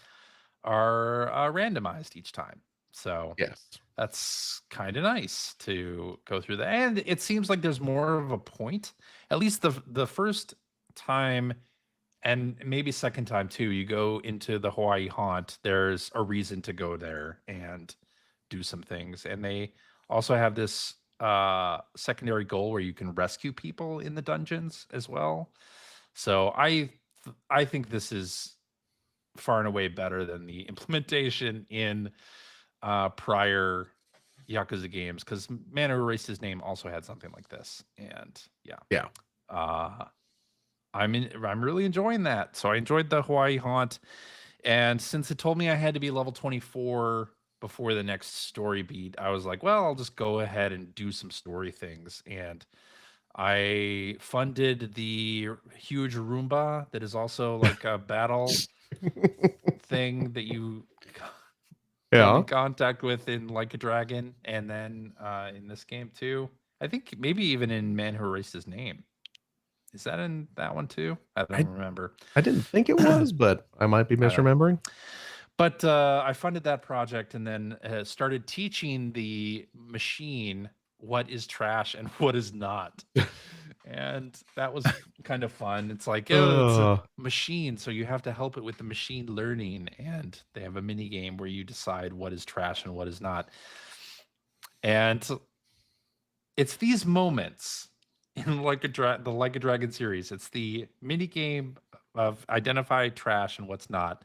S1: are randomized each time. So
S2: Yes.
S1: that's kind of nice to go through that. And it seems like there's more of a point, at least the first time and maybe second time too, you go into the Hawaii Haunt, there's a reason to go there and do some things. And they also have this secondary goal where you can rescue people in the dungeons as well. So I think this is far and away better than the implementation in prior Yakuza games, because Man Who Erased His Name also had something like this. And
S2: Yeah.
S1: I'm really enjoying that. So I enjoyed the Hawaii Haunt, and since it told me I had to be level 24 before the next story beat, I was like, well, I'll just go ahead and do some story things. And I funded the huge Roomba that is also like a battle thing that you come in contact with in Like a Dragon, and then in this game too. I think maybe even in Man Who Erased His Name. Is that in that one too? I don't remember.
S2: I didn't think it was, but I might be misremembering.
S1: But I funded that project and then started teaching the machine what is trash and what is not. And that was kind of fun. It's like, oh, it's a machine, so you have to help it with the machine learning. And they have a mini game where you decide what is trash and what is not. And it's these moments in the Like a Dragon series. It's the mini game of identify trash and what's not.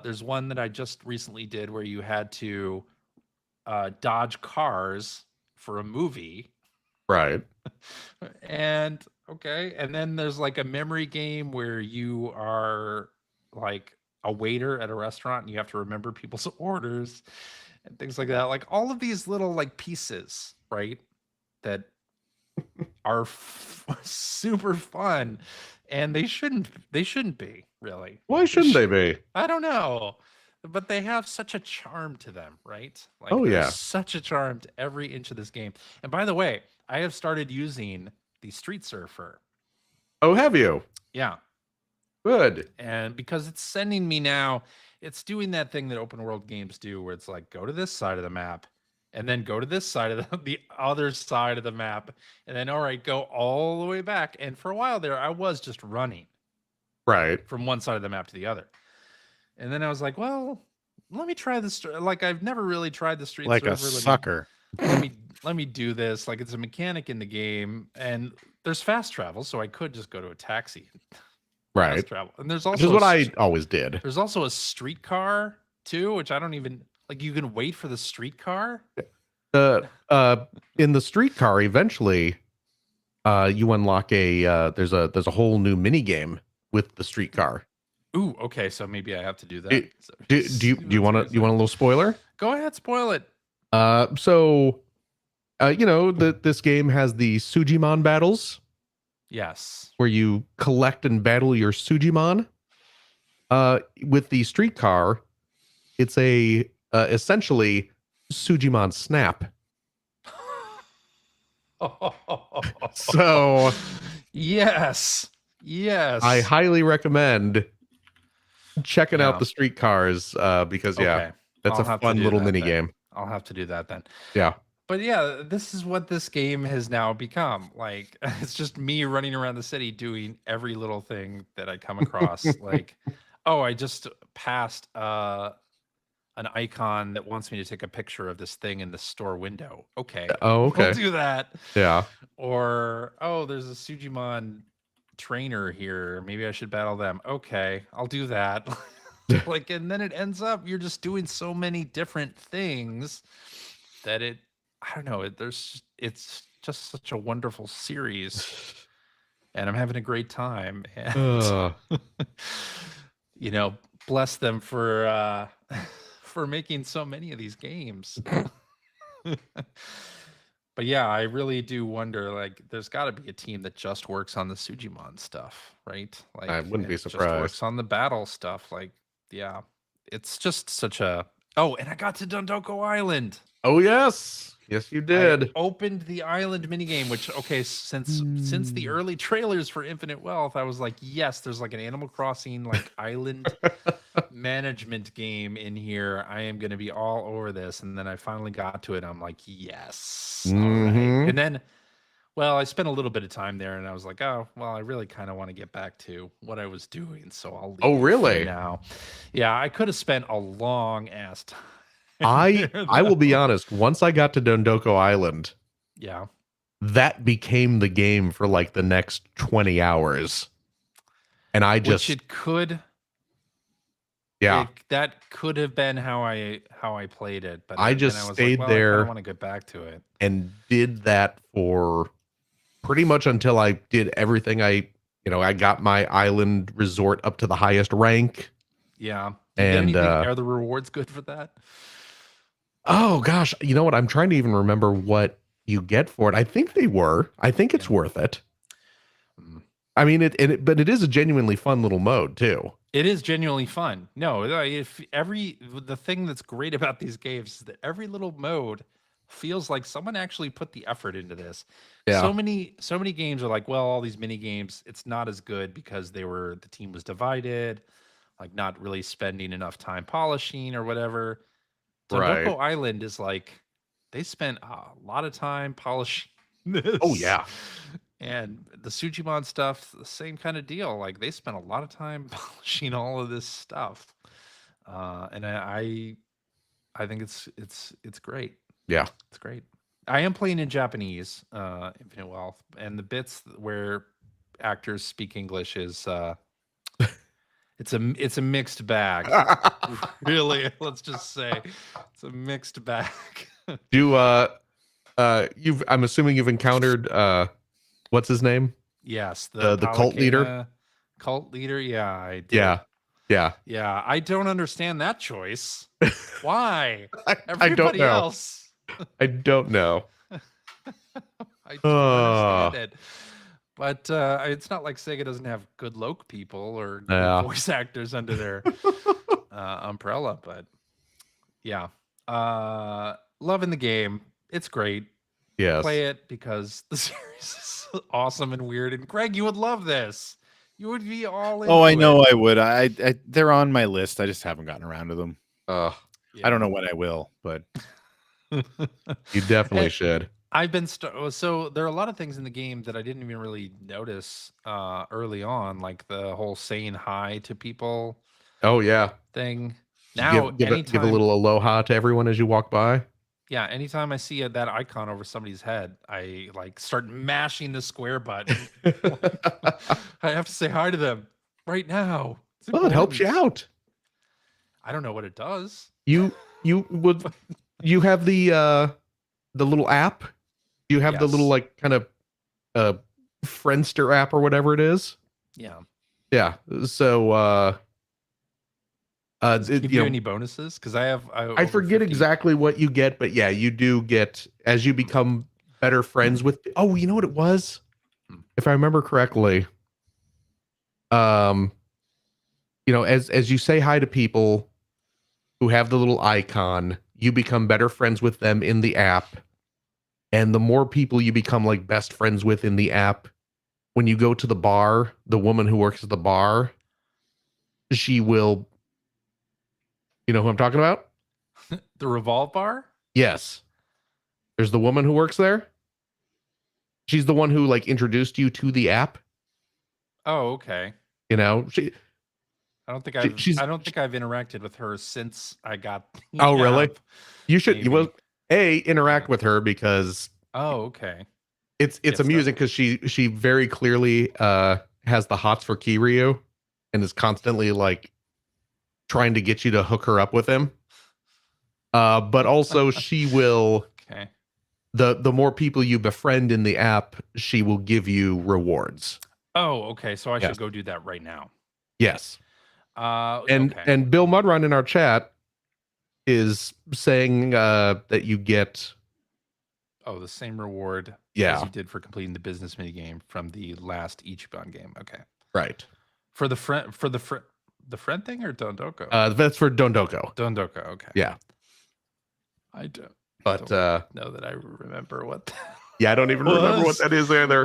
S1: There's one that I just recently did where you had to dodge cars for a movie.
S2: Right.
S1: And then there's like a memory game where you are like a waiter at a restaurant and you have to remember people's orders and things like that. Like all of these little like pieces, right? That are super fun, and they shouldn't be, really.
S2: Why shouldn't they be?
S1: I don't know, but they have such a charm to them, right? Like,
S2: Oh, yeah.
S1: there's such a charm to every inch of this game. And by the way, I have started using the Street Surfer.
S2: Oh, have you?
S1: Yeah.
S2: Good.
S1: And because it's sending me now, it's doing that thing that open world games do where it's like, go to this side of the map and then go to this side of the other side of the map. And then, all right, go all the way back. And for a while there, I was just running
S2: Right.
S1: from one side of the map to the other. And then I was like, well, let me try this. Like, I've never really tried the Street
S3: Like
S1: Surfer.
S3: a sucker.
S1: Let me do this. Like, it's a mechanic in the game, and there's fast travel, so I could just go to a taxi.
S2: Right.
S1: Fast travel. And there's also
S2: Which is what I always did.
S1: There's also a streetcar too, which I don't even like. You can wait for the streetcar.
S2: In the streetcar, eventually, you unlock there's a whole new mini game with the streetcar.
S1: Ooh, okay. So maybe I have to do that.
S2: Do you want a little spoiler?
S1: Go ahead, spoil it.
S2: This game has the Sujimon battles.
S1: Yes.
S2: Where you collect and battle your Sujimon. With the streetcar, it's a essentially Sujimon Snap. So
S1: yes,
S2: I highly recommend checking out the streetcars because that's a fun little mini game.
S1: I'll have to do that then.
S2: Yeah.
S1: But yeah, this is what this game has now become. Like, it's just me running around the city doing every little thing that I come across. Like, oh, I just passed an icon that wants me to take a picture of this thing in the store window. Okay.
S2: Oh, okay.
S1: I'll do that.
S2: Yeah.
S1: Or, oh, there's a Sujimon trainer here. Maybe I should battle them. Okay, I'll do that. Like, and then it ends up you're just doing so many different things that I don't know, it's just such a wonderful series, and I'm having a great time. And
S2: Uh,
S1: you know, bless them for for making so many of these games. But yeah, I really do wonder, like, there's got to be a team that just works on the Sujimon stuff, right? Like,
S2: I wouldn't be
S1: and just
S2: surprised.
S1: works on the battle stuff. Like, yeah, it's just such a. Oh, and I got to Dondoko Island.
S2: Oh yes, yes you
S1: I
S2: did.
S1: opened the island minigame, which okay, since the early trailers for Infinite Wealth, I was like, yes, there's like an Animal Crossing like island management game in here. I am gonna be all over this. And then I finally got to it. I'm like, yes. All right.
S2: Mhm.
S1: And then well, I spent a little bit of time there and I was like, oh, well, I really kind of want to get back to what I was doing. So I'll leave
S2: Oh,
S1: for
S2: really?
S1: now. Yeah, I could have spent a long ass time.
S2: I
S1: there,
S2: will be
S1: though.
S2: honest. Once I got to Dondoko Island,
S1: Yeah.
S2: that became the game for like the next 20 hours. And I just
S1: Which it could
S2: yeah,
S1: that could have been how I played it, but
S2: I
S1: then
S2: just
S1: I was
S2: stayed
S1: like, well, I kind
S2: there
S1: of want to get back to it.
S2: and did that for pretty much until I did everything I got my island resort up to the highest rank.
S1: Yeah. Do you get
S2: And
S1: anything? Are the rewards good for that?
S2: oh gosh, you know what? I'm trying to even remember what you get for it. I think they were. I think it's
S1: Yeah.
S2: worth it.
S1: Mm.
S2: I mean, but it is a genuinely fun little mode too.
S1: It is genuinely fun. No, if the thing that's great about these games is that every little mode feels like someone actually put the effort into this.
S2: Yeah.
S1: So many games are like, well, all these mini games, it's not as good because the team was divided, like not really spending enough time polishing or whatever.
S2: Right.
S1: Tondoko Island is like they spent a lot of time polishing this.
S2: Oh yeah.
S1: And the Sujimon stuff, the same kind of deal. Like they spent a lot of time polishing all of this stuff, and I think it's great.
S2: Yeah.
S1: It's great. I am playing in Japanese, Infinite Wealth, and the bits where actors speak English is it's a mixed bag. Really, let's just say it's a mixed bag.
S2: I'm assuming you've encountered what's his name?
S1: Yes,
S2: The cult leader.
S1: Cult leader, yeah, I did.
S2: Yeah.
S1: Yeah, I don't understand that choice. Why?
S2: I don't
S1: Everybody
S2: know.
S1: else.
S2: I don't know.
S1: I don't understand it. But it's not like Sega doesn't have good Loke people or good
S2: Yeah.
S1: voice actors under their umbrella. But yeah, loving the game. It's great.
S2: Yes.
S1: Play it because the series is awesome and weird. And Greg, you would love this. You would be all in.
S3: Oh, I know I would. I they're on my list. I just haven't gotten around to them.
S2: Yeah.
S3: I don't know when I will, but
S2: You definitely should.
S1: I've been so there are a lot of things in the game that I didn't even really notice early on, like the whole saying hi to people
S2: Oh yeah.
S1: thing. Now,
S2: Give a
S1: anytime,
S2: little aloha to everyone as you walk by.
S1: yeah, anytime I see that icon over somebody's head, I like start mashing the square button. I have to say hi to them right now. It's
S2: Well, it helps you
S1: important.
S2: out.
S1: I don't know what it does.
S2: You have the little app. You have the little
S1: Yes.
S2: like kind of Friendster app or whatever it is.
S1: Yeah.
S2: Yeah. So
S1: Does it
S2: it,
S1: give
S2: you
S1: you
S2: know,
S1: any bonuses? Because I
S2: I forget exactly what you get, but yeah, you do get as you become better friends with. Oh, you know what it was?
S1: Hmm.
S2: If I remember correctly, as you say hi to people who have the little icon, you become better friends with them in the app, and the more people you become like best friends with in the app, when you go to the bar, the woman who works at the bar, she will. You know who I'm talking about?
S1: The Revolve Bar.
S2: Yes. There's the woman who works there. She's the one who like introduced you to the app.
S1: Oh, okay.
S2: You know,
S1: I don't think
S2: she's-
S1: I don't think I've interacted with her since I got. The
S2: Oh, really?
S1: app.
S2: you should you will
S1: Maybe.
S2: interact with her because
S1: Oh, okay.
S2: it's
S1: Yes,
S2: amusing because she very clearly has the hots for Kiryu and is constantly like trying to get you to hook her up with him. But also she will,
S1: Okay.
S2: the more people you befriend in the app, she will give you rewards.
S1: Oh, okay. So I
S2: Yes.
S1: should go do that right now.
S2: Yes.
S1: Okay.
S2: And Bill Mudrun in our chat is saying that you get
S1: Oh, the same reward as
S2: yeah,
S1: you did for completing the business mini game from the last Ichiban game. Okay.
S2: right.
S1: For the friend thing or Dondoko?
S2: That's for Dondoko.
S1: Dondoko. Okay.
S2: Yeah.
S1: I don't.
S2: But
S1: Don't know that I remember what.
S2: yeah, I don't even remember what
S1: was.
S2: that is either.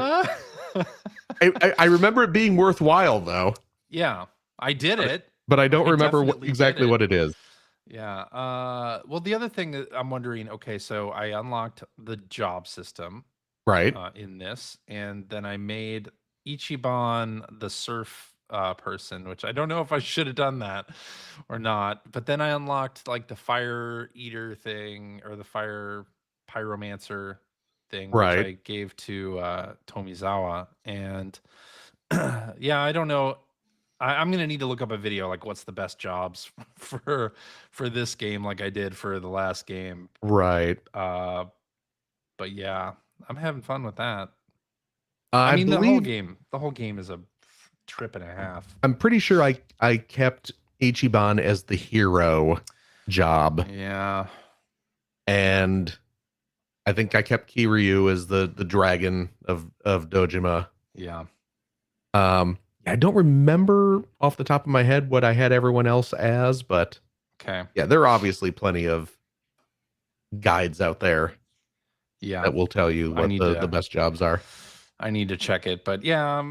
S2: I remember it being worthwhile though,
S1: Yeah, I did it.
S2: but I don't
S1: I
S2: remember
S1: definitely did
S2: exactly
S1: it.
S2: what it is.
S1: Yeah. Well, the other thing that I'm wondering. Okay, so I unlocked the job system
S2: Right.
S1: in this, and then I made Ichiban the surf person, which I don't know if I should have done that or not. But then I unlocked like the fire eater thing or the fire pyromancer thing, which
S2: Right.
S1: I gave to Tomizawa, and yeah, I don't know. I'm gonna need to look up a video like what's the best jobs for this game, like I did for the last game.
S2: Right.
S1: But yeah, I'm having fun with that.
S2: I
S1: mean,
S2: believe
S1: the whole game is a trip and a half.
S2: I'm pretty sure I kept Ichiban as the hero job,
S1: Yeah,
S2: and I think I kept Kiryu as the dragon of Dojima.
S1: yeah.
S2: I don't remember off the top of my head what I had everyone else as, but
S1: Okay.
S2: yeah, there are obviously plenty of guides out there
S1: Yeah,
S2: that will tell you
S1: I
S2: what
S1: need
S2: the
S1: to-
S2: best jobs are.
S1: I need to check it, but yeah,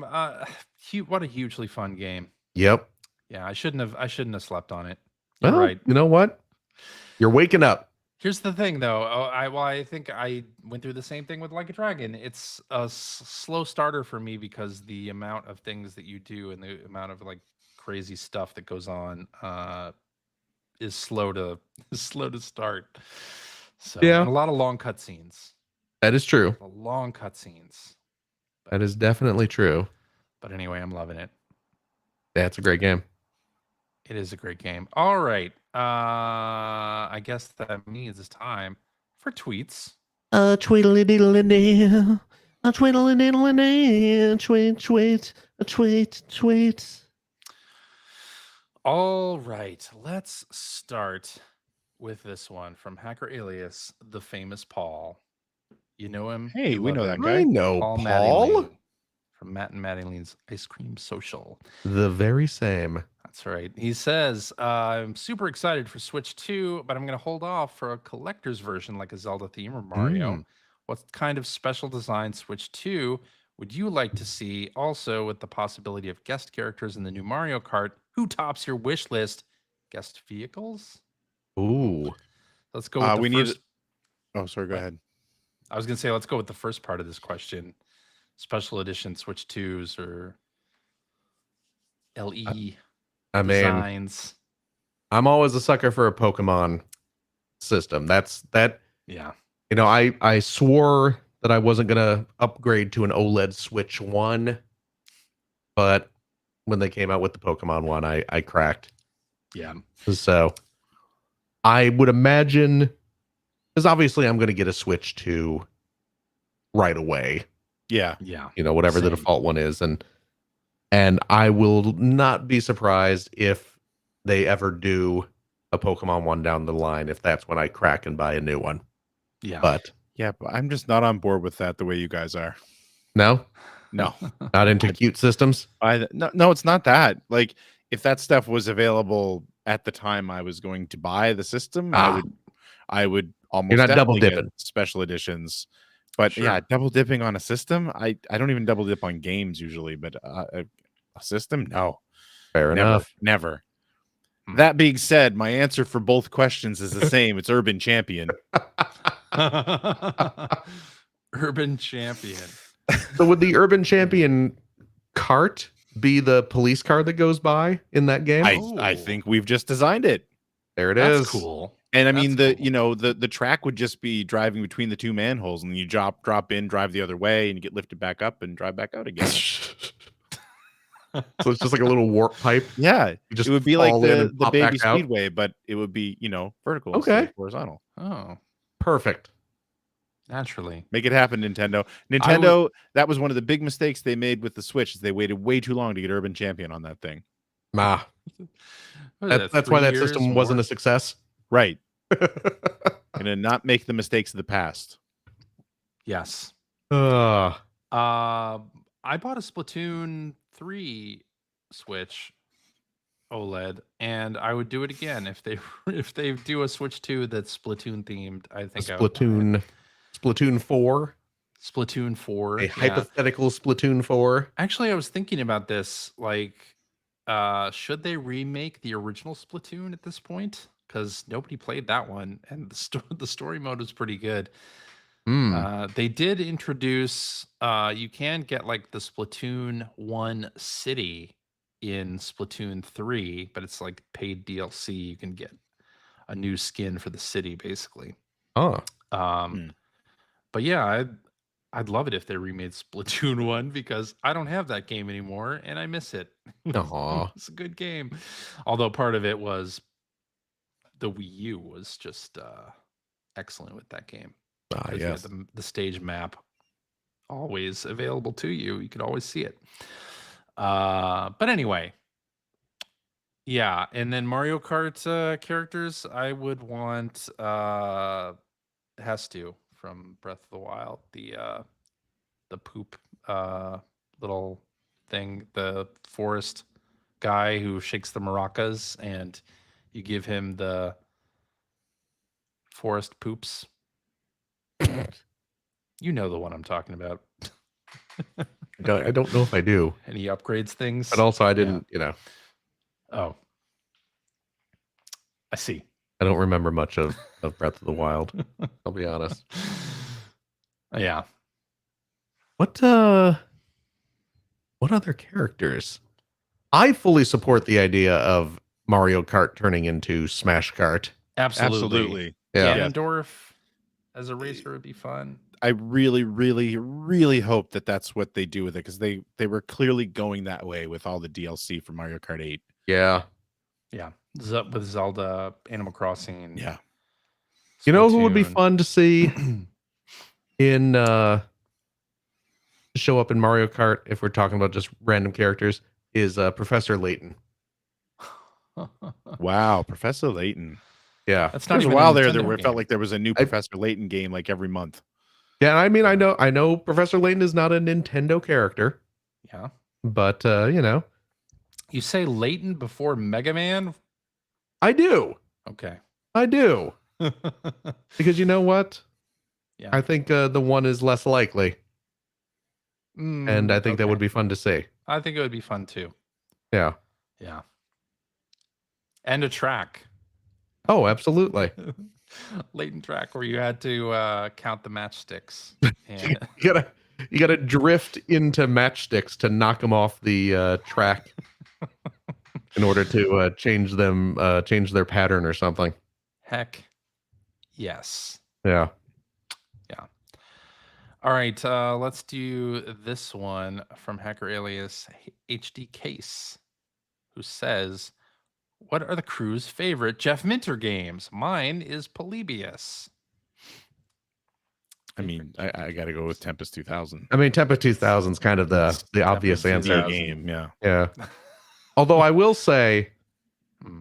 S1: what a hugely fun game.
S2: Yep.
S1: Yeah, I shouldn't have slept on it. You're
S2: Well,
S1: right.
S2: you know what? You're waking up.
S1: Here's the thing, though. I think I went through the same thing with Like a Dragon. It's a slow starter for me because the amount of things that you do and the amount of like crazy stuff that goes on is slow to start. So
S2: Yeah.
S1: and a lot of long cutscenes.
S2: That is true.
S1: Long cutscenes.
S2: That is definitely true.
S1: But anyway, I'm loving it.
S2: That's a great game.
S1: It is a great game. All right. I guess that means it's time for tweets.
S2: Tweedly diddly dee. A tweedly diddly dee. Tweet.
S1: All right, let's start with this one from Hacker Alias, the famous Paul. You know him?
S3: Hey,
S1: You
S3: we
S1: love
S3: know
S1: him.
S3: that guy.
S2: I know
S1: Paul
S2: Paul.
S1: Mattingly from Matt and Mattingly's Ice Cream Social.
S2: The very same.
S1: That's right. He says, I'm super excited for Switch 2, but I'm going to hold off for a collector's version like a Zelda theme or Mario. What kind of special design Switch 2 would you like to see? Also, with the possibility of guest characters in the new Mario Kart, who tops your wish list? Guest vehicles?
S2: Ooh.
S1: Let's go with the
S3: We
S1: first.
S3: need. Oh, sorry. Go ahead.
S1: I was going to say, let's go with the first part of this question. Special edition Switch 2s or LE
S2: I mean,
S1: designs.
S2: I'm always a sucker for a Pokemon system. That.
S1: Yeah.
S2: You know, I swore that I wasn't gonna upgrade to an OLED Switch 1, but when they came out with the Pokemon one, I cracked.
S1: Yeah.
S2: So I would imagine, because obviously I'm gonna get a Switch 2 right away.
S3: Yeah.
S1: Yeah.
S2: You know, whatever the
S1: Same.
S2: default one is, and I will not be surprised if they ever do a Pokemon one down the line, if that's when I crack and buy a new one.
S1: Yeah.
S2: But
S3: Yeah, but I'm just not on board with that the way you guys are.
S2: no,
S3: No.
S2: not into cute systems.
S3: No, it's not that. Like, if that stuff was available at the time I was going to buy the system, I would almost
S2: You're not double
S3: definitely get
S2: dipping.
S3: special editions. But
S1: Sure.
S3: yeah, double dipping on a system, I don't even double dip on games usually, but a system, no.
S2: Fair
S3: Never,
S2: enough.
S3: never.
S1: Hmm.
S3: That being said, my answer for both questions is the same. It's Urban Champion.
S1: Urban Champion.
S2: So would the Urban Champion cart be the police car that goes by in that game?
S3: I think we've just designed it.
S2: There it is.
S1: That's cool.
S3: And I mean
S1: That's cool.
S3: the track would just be driving between the two manholes, and you drop in, drive the other way, and you get lifted back up and drive back out again.
S2: So it's just like a little warp pipe.
S3: Yeah,
S2: You just
S3: it would be like
S2: fall in
S3: the
S2: and pop
S3: baby
S2: back out.
S3: speedway, but it would be, vertical
S2: Okay.
S3: instead of horizontal.
S1: Oh,
S2: Perfect.
S1: naturally.
S3: Make it happen, Nintendo.
S1: I
S3: Nintendo, that was one of the big mistakes they made with the Switch. Is they waited way too long to get Urban Champion on that thing.
S2: Nah.
S1: What is
S2: That's why
S1: 3
S2: that
S1: years
S2: system
S1: more?
S2: wasn't a success.
S3: Right. And then not make the mistakes of the past.
S1: Yes.
S2: Uh,
S1: I bought a Splatoon 3 Switch OLED, and I would do it again if they do a Switch 2 that's Splatoon themed. I think I would buy it.
S2: Splatoon 4,
S1: Splatoon 4.
S2: a
S1: yeah.
S2: hypothetical Splatoon 4.
S1: Actually, I was thinking about this. Like, should they remake the original Splatoon at this point? Because nobody played that one, and the story mode was pretty good. They did introduce. You can get like the Splatoon 1 city in Splatoon 3, but it's like paid DLC. You can get a new skin for the city, basically.
S2: Oh,
S1: But yeah, I'd love it if they remade Splatoon 1 because I don't have that game anymore and I miss it.
S2: Aw.
S1: It's a good game. Although part of it was the Wii U was just excellent with that game. Because you had
S2: yes.
S1: the stage map always available to you. You could always see it. But anyway, yeah. And then Mario Kart characters, I would want Hestu from Breath of the Wild, the poop little thing, the forest guy who shakes the maracas, and you give him the forest poops. You know the one I'm talking about.
S2: I don't know if I do,
S1: And he upgrades things.
S2: but also I didn't.
S1: Oh, I see.
S2: I don't remember much of Breath of the Wild. I'll be honest.
S1: Yeah.
S2: What other characters? I fully support the idea of Mario Kart turning into Smash Kart.
S1: Absolutely.
S2: Yeah.
S1: Ganondorf as a racer would be fun.
S3: I really, really, really hope that that's what they do with it, because they were clearly going that way with all the DLC for Mario Kart 8.
S2: Yeah.
S1: Yeah. With Zelda, Animal Crossing.
S3: Yeah.
S2: You know who would be
S1: Splatoon.
S2: fun to see in show up in Mario Kart, if we're talking about just random characters, is Professor Layton.
S3: Wow, Professor Layton.
S2: Yeah.
S1: That's
S3: There
S1: not
S3: was a
S1: even
S3: while
S1: Nintendo
S3: there where it felt
S1: game.
S3: like there was a new Professor Layton game like every month.
S2: Yeah, I mean, I know Professor Layton is not a Nintendo character,
S1: Yeah.
S2: but
S1: You say Layton before Mega Man?
S2: I do.
S1: Okay.
S2: I do. Because you know what?
S1: Yeah.
S2: I think the one is less likely, and I think that would be fun to see.
S1: I think it would be fun too.
S2: Yeah.
S1: Yeah. And a track.
S2: Oh, absolutely.
S1: Layton track where you had to count the matchsticks. And
S2: You gotta drift into matchsticks to knock them off the track in order to change their pattern or something.
S1: heck, yes.
S2: Yeah.
S1: All right, let's do this one from Hacker Alias HD Case, who says, "What are the crew's favorite Jeff Minter games? Mine is Polybius."
S3: I mean, I got to go with Tempest 2000.
S2: I mean, Tempest 2000 is kind of the obvious
S1: Tempest
S2: answer.
S1: 2000.
S3: Game, yeah.
S2: Yeah. Although I will say,
S1: Hmm.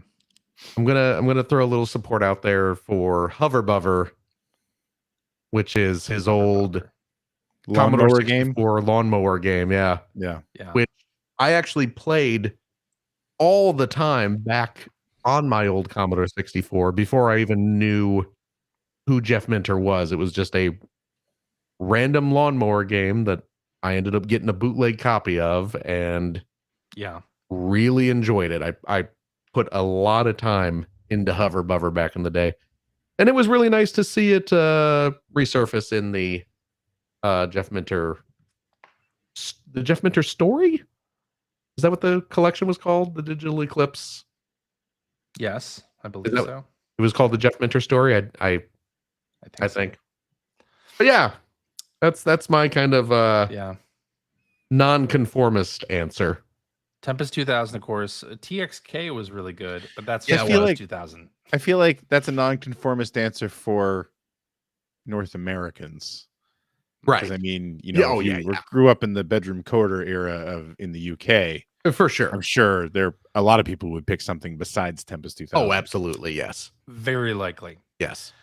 S2: I'm gonna throw a little support out there for Hover Buffer, which is his old Commodore
S3: Lawnmower
S2: 64 lawnmower game. Yeah.
S3: Yeah.
S1: Yeah.
S2: Which I actually played all the time back on my old Commodore 64 before I even knew who Jeff Minter was. It was just a random lawnmower game that I ended up getting a bootleg copy of and
S1: Yeah.
S2: really enjoyed it. I put a lot of time into Hover Buffer back in the day. And it was really nice to see it resurface in the Jeff Minter story? Is that what the collection was called? The Digital Eclipse?
S1: Yes, I believe
S2: that-
S1: so.
S2: It was called the Jeff Minter story. I think. But yeah, that's my kind of
S1: Yeah.
S2: non-conformist answer.
S1: Tempest 2000, of course. TXK was really good, but that's
S2: Yeah,
S1: just
S2: it was.
S3: like
S1: 2000.
S3: I feel like that's a nonconformist answer for North Americans. Because
S2: Right.
S3: I mean,
S2: Yeah,
S3: if you grew up in the bedroom quarter era in the UK,
S2: For sure.
S3: I'm sure a lot of people would pick something besides Tempest 2000.
S2: Oh, absolutely. Yes.
S1: Very likely.
S2: Yes.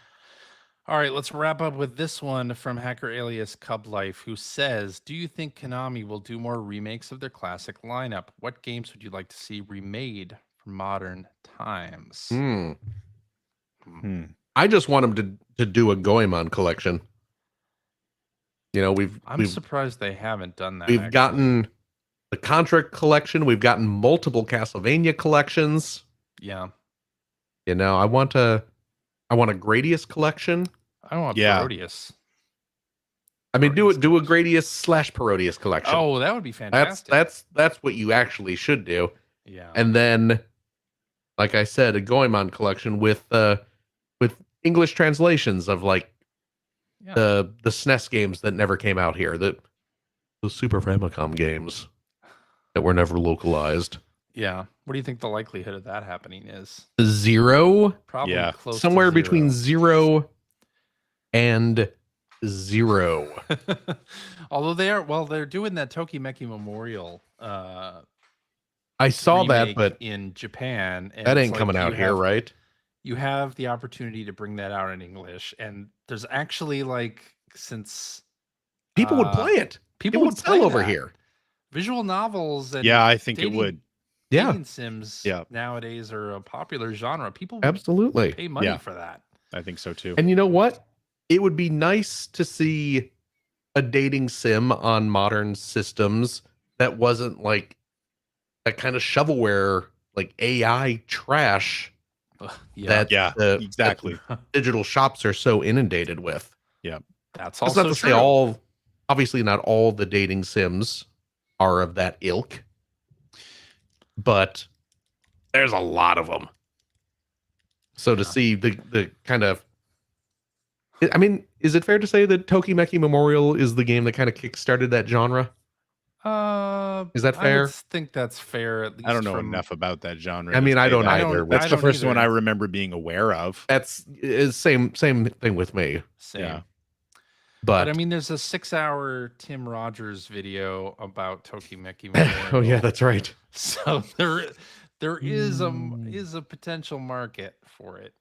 S1: All right, let's wrap up with this one from Hacker Alias Cub Life, who says, do you think Konami will do more remakes of their classic lineup? What games would you like to see remade for modern times?
S2: I just want them to do a Goemon collection.
S1: I'm surprised they haven't done that.
S2: We've gotten the Contra collection. We've gotten multiple Castlevania collections.
S1: Yeah.
S2: I want a Gradius collection.
S1: I want Parodius.
S2: I mean, do a Gradius / Parodius collection.
S1: Oh, that would be fantastic.
S2: That's what you actually should do.
S1: Yeah.
S2: And then, like I said, a Goemon collection with English translations of the SNES games that never came out here, the Super Famicom games that were never localized.
S1: Yeah. What do you think the likelihood of that happening is?
S2: 0.
S1: Probably close
S2: somewhere
S1: to
S2: between 0 and 0.
S1: Although they're doing that Tokimeki Memorial.
S2: I saw that, but
S1: in Japan, and
S2: that
S1: it's
S2: ain't
S1: like
S2: coming out here, right?
S1: You have the opportunity to bring that out in English, and there's actually since
S2: people would play it,
S1: people
S2: would
S1: would
S2: sell
S1: play
S2: over
S1: that.
S2: here.
S1: Visual novels and
S3: I think it would.
S1: dating sims
S3: Yeah.
S1: nowadays are a popular genre. People would
S2: Absolutely
S1: pay money for that.
S3: I think so too.
S2: And you know what? It would be nice to see a dating sim on modern systems that wasn't like that kind of shovelware, like AI trash.
S3: Exactly.
S2: That digital shops are so inundated with.
S3: Yeah,
S1: that's
S2: not
S1: also
S2: to say
S1: true.
S2: obviously not all the dating sims are of that ilk, but there's a lot of them. So to see the kind of, I mean, is it fair to say that Tokimeki Memorial is the game that kind of kickstarted that genre? Is that fair?
S1: I would think that's fair. At least
S3: I don't know enough about that genre.
S2: I mean, I don't
S3: that.
S2: either.
S3: That's the first one I remember being aware of.
S2: That's same thing with me.
S1: Same.
S3: Yeah.
S1: But I mean, there's a 6-hour Tim Rogers video about Tokimeki Memorial.
S2: Oh yeah, that's right.
S1: So there is a potential market for it.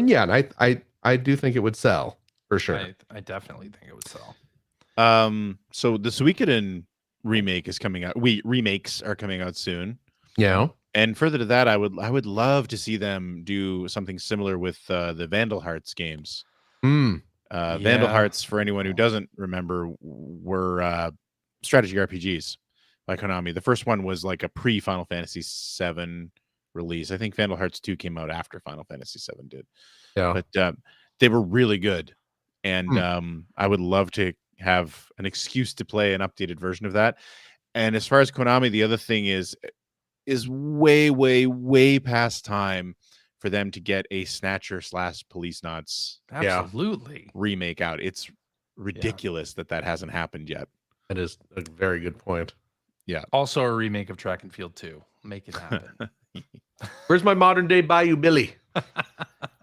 S2: Yeah, and I do think it would sell for sure.
S1: I definitely think it would sell.
S3: So the Suikoden remake is coming out. Remakes are coming out soon.
S2: Yeah.
S3: And further to that, I would love to see them do something similar with the Vandal Hearts games. Vandal Hearts, for anyone who doesn't remember, were strategy RPGs by Konami. The first one was like a pre-Final Fantasy VII release. I think Vandal Hearts 2 came out after Final Fantasy VII did.
S2: Yeah.
S3: But they were really good. And I would love to have an excuse to play an updated version of that. And as far as Konami, the other thing is way, way, way past time for them to get a Snatcher / Police Knots remake out. It's ridiculous that hasn't happened yet.
S2: That is a very good point.
S3: Yeah.
S1: Also a remake of Track and Field 2. Make it happen.
S2: Where's my modern day Bayou Billy?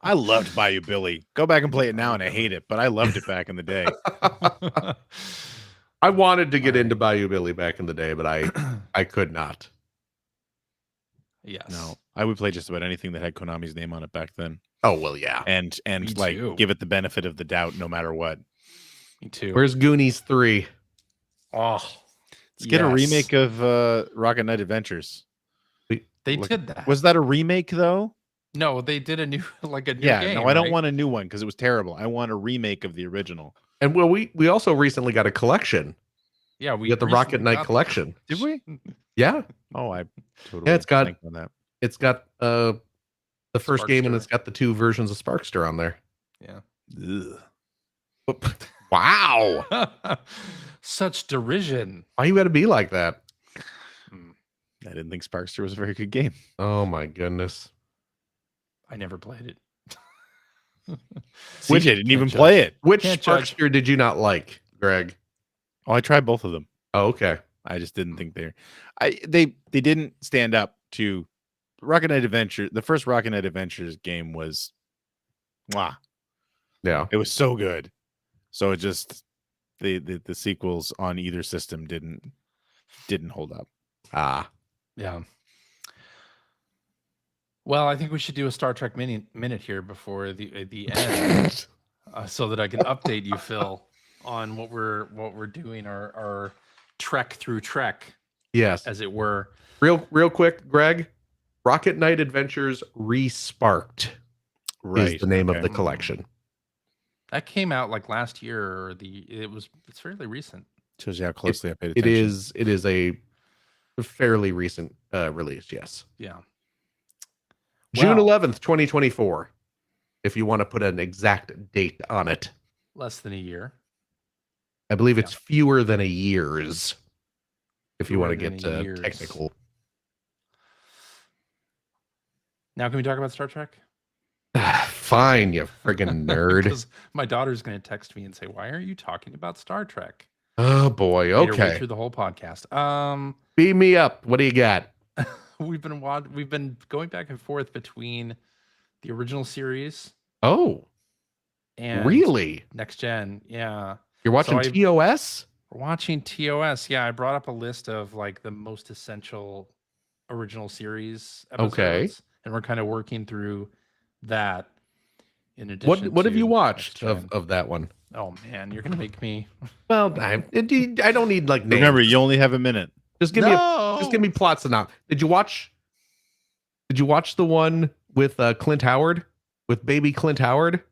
S3: I loved Bayou Billy. Go back and play it now, and I hate it, but I loved it back in the day.
S2: I wanted to get into Bayou Billy back in the day, but I could not.
S1: Yes.
S3: No, I would play just about anything that had Konami's name on it back then.
S2: Oh well, yeah.
S3: And like give it the benefit of the doubt, no matter what.
S1: Me too.
S2: Where's Goonies 3?
S1: Oh,
S3: let's get a remake of Rocket Knight Adventures.
S1: They did that.
S3: Was that a remake though?
S1: No, they did a new game.
S3: No, I don't want a new one because it was terrible. I want a remake of the original.
S2: And well, we also recently got a collection.
S1: Yeah, we
S2: got the Rocket Knight collection.
S3: Did we?
S2: Yeah.
S3: Oh, I totally.
S2: Yeah, it's got the first
S1: Sparkster.
S2: game, and it's got the 2 versions of Sparkster on there.
S1: Yeah.
S3: Ugh.
S2: Wow.
S1: Such derision.
S2: Why you got to be like that?
S3: I didn't think Sparkster was a very good game.
S2: Oh my goodness.
S1: I never played it.
S3: Which I didn't even play it.
S2: Which
S1: Can't
S2: Sparkster did you not like, Greg?
S3: Oh, I tried both of them.
S2: Oh, okay.
S3: I just didn't think they didn't stand up to Rocket Knight Adventure. The first Rocket Knight Adventures game was, wow,
S2: Yeah.
S3: it was so good. So it just the sequels on either system didn't hold up.
S1: Yeah. Well, I think we should do a Star Trek minute here before the end, so that I can update you, Phil, on what we're doing, our trek through Trek,
S2: Yes.
S1: as it were.
S2: Real quick, Greg. Rocket Knight Adventures Resparked is the name of the collection.
S1: That came out like last year, or it's fairly recent.
S3: Shows you how closely I paid
S2: It
S3: attention.
S2: it is a fairly recent release. Yes.
S1: Yeah.
S2: June
S1: Well,
S2: 11th, 2024. If you want to put an exact date on it.
S1: less than a year.
S2: I believe it's fewer than a year's. If you
S1: Fewer
S2: want to
S1: than
S2: get
S1: a year's.
S2: technical.
S1: Now, can we talk about Star Trek?
S2: Fine, you friggin' nerd.
S1: Because my daughter's going to text me and say, "Why are you talking about Star Trek?"
S2: Oh boy.
S1: Made her wait
S2: Okay.
S1: through the whole podcast.
S2: Beam me up. What do you got?
S1: We've been going back and forth between the original series
S2: Oh,
S1: and
S2: really?
S1: Next Gen. Yeah.
S2: You're watching
S1: So
S2: TOS?
S1: We're watching TOS. Yeah, I brought up a list of like the most essential original series episodes.
S2: Okay.
S1: And we're kind of working through that in addition
S2: What have you
S1: to
S2: watched
S1: Next Gen.
S2: of that one?
S1: Oh man, you're gonna make me.
S2: Well, I don't need like names.
S3: Remember, you only have a minute.
S2: Just give me plots and out. Did you watch the one with Clint Howard? With baby Clint Howard?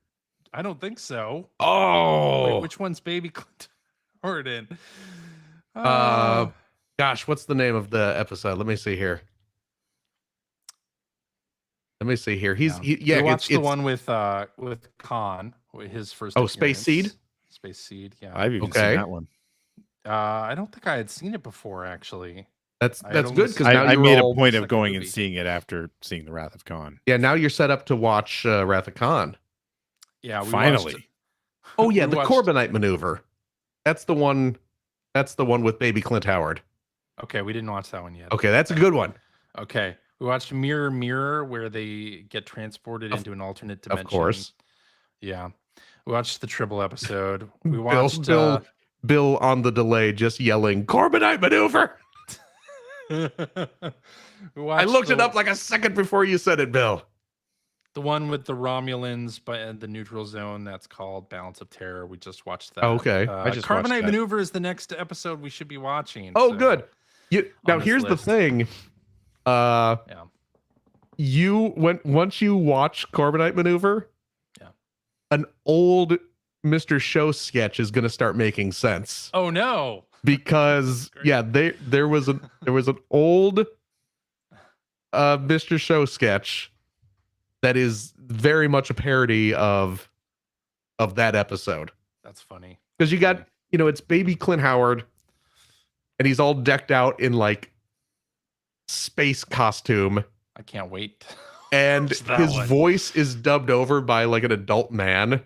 S1: I don't think so.
S2: Oh.
S1: Wait, which one's baby Clint Howard in?
S2: Gosh, what's the name of the episode? Let me see here.
S1: We watched the one with Khan, his first.
S2: Oh, Space Seed?
S1: Space Seed, yeah.
S3: I've even
S2: Okay.
S3: seen that one.
S1: I don't think I had seen it before, actually.
S2: That's
S1: I had
S2: good
S1: only
S2: because
S1: seen-
S2: now
S3: I
S2: you're
S3: made
S2: all,
S3: a point of
S1: second
S3: going
S1: movie.
S3: and seeing it after seeing the Wrath of Khan.
S2: Yeah, now you're set up to watch Wrath of Khan.
S1: Yeah, we
S3: Finally.
S1: watched-
S2: Oh yeah,
S1: we
S2: the
S1: watched-
S2: Corbinite maneuver. That's the one with baby Clint Howard.
S1: Okay, we didn't watch that one yet.
S2: Okay, that's a good one.
S1: Okay, we watched Mirror Mirror, where they get transported into an alternate dimension.
S2: Of course.
S1: Yeah, we watched the Tribble episode. We watched.
S2: Bill on the delay just yelling Corbinite maneuver.
S1: We
S2: I
S1: watched
S2: looked it up like a second before you said it, Bill.
S1: the one with the Romulans, but in the neutral zone. That's called Balance of Terror. We just watched that.
S2: Okay.
S3: I just watched
S1: Carbonite
S3: that.
S1: Maneuver is the next episode we should be watching.
S2: Oh,
S1: so,
S2: good. Now
S1: this
S2: here's the
S1: list.
S2: thing.
S1: Yeah.
S2: Once you watch Corbinite maneuver,
S1: Yeah.
S2: an old Mr. Show sketch is going to start making sense.
S1: Oh no.
S2: Because
S1: Great.
S2: yeah, there was an old Mr. Show sketch that is very much a parody of that episode.
S1: That's funny.
S2: Because you got, it's baby Clint Howard and he's all decked out in like space costume
S1: I can't wait.
S2: and
S1: Watch that
S2: his
S1: one.
S2: voice is dubbed over by like an adult man.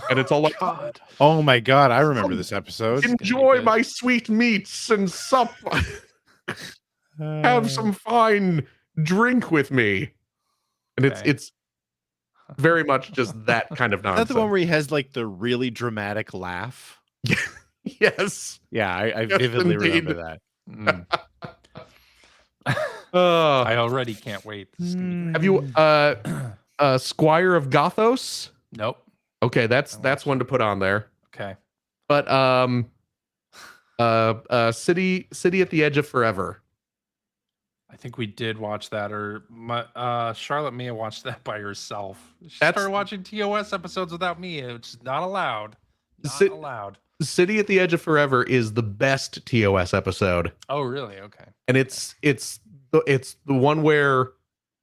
S2: And it's all like,
S1: God.
S3: Oh my god, I remember this episode.
S1: gonna be
S2: enjoy
S1: good.
S2: my sweet meats and sup. Have some fine drink with me. And
S1: Okay.
S2: it's very much just that kind of
S3: Is that
S2: nonsense.
S3: the one where he has like the really dramatic laugh?
S2: Yes.
S3: Yeah, I
S2: Yes,
S3: vividly
S2: indeed.
S3: remember that.
S1: Mm.
S2: Uh,
S1: I already can't wait. This is gonna be great.
S2: have you Squire of Gothos?
S1: Nope.
S2: Okay, that's one to put on there.
S1: Okay.
S2: But City at the Edge of Forever.
S1: I think we did watch that, or Charlotte may have watched that by herself. She
S2: That's-
S1: started watching TOS episodes without me, which is not allowed. Not
S2: Sit-
S1: allowed.
S2: City at the Edge of Forever is the best TOS episode.
S1: Oh, really? Okay.
S2: And it's the one where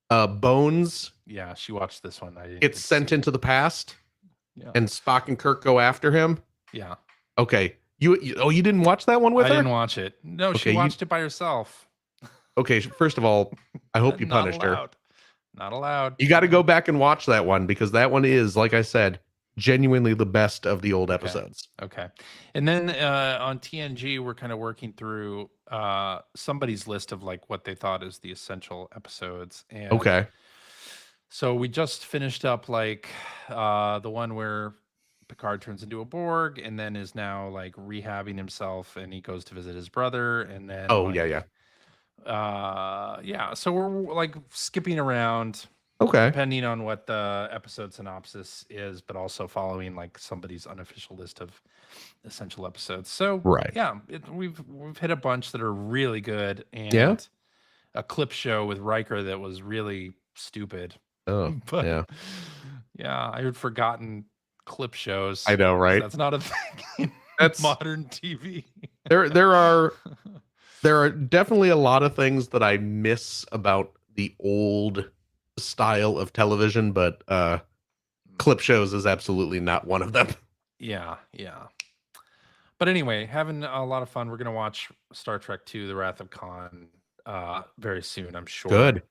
S2: Bones
S1: Yeah, she watched this one. I
S2: gets sent into the past
S1: Yeah.
S2: and Spock and Kirk go after him.
S1: Yeah.
S2: Okay. You didn't watch that one with
S1: I
S2: her?
S1: didn't watch it. No,
S2: Okay,
S1: she watched it by herself.
S2: Okay, first of all, I hope you
S1: Not
S2: punished her.
S1: allowed. Not allowed.
S2: You got to go back and watch that one because that one is, like I said, genuinely the best of the old episodes.
S1: Okay. And then on TNG, we're kind of working through somebody's list of like what they thought is the essential episodes. And
S2: Okay.
S1: so we just finished up like the one where Picard turns into a Borg and then is now like rehabbing himself and he goes to visit his brother. And then
S2: Oh,
S1: like,
S2: yeah.
S1: yeah. So we're like skipping around
S2: Okay.
S1: depending on what the episode synopsis is, but also following like somebody's unofficial list of essential episodes. So
S2: Right.
S1: yeah, we've hit a bunch that are really good, and
S2: Yeah?
S1: a clip show with Riker that was really stupid.
S2: Oh,
S1: But
S2: yeah.
S1: yeah, I had forgotten clip shows.
S2: I know,
S1: 'cause
S2: right?
S1: That's not a thing in
S2: That's
S1: modern TV.
S2: there are definitely a lot of things that I miss about the old style of television, but clip shows is absolutely not one of them.
S1: Yeah. But anyway, having a lot of fun. We're gonna watch Star Trek II: The Wrath of Khan very soon, I'm sure.
S2: Good.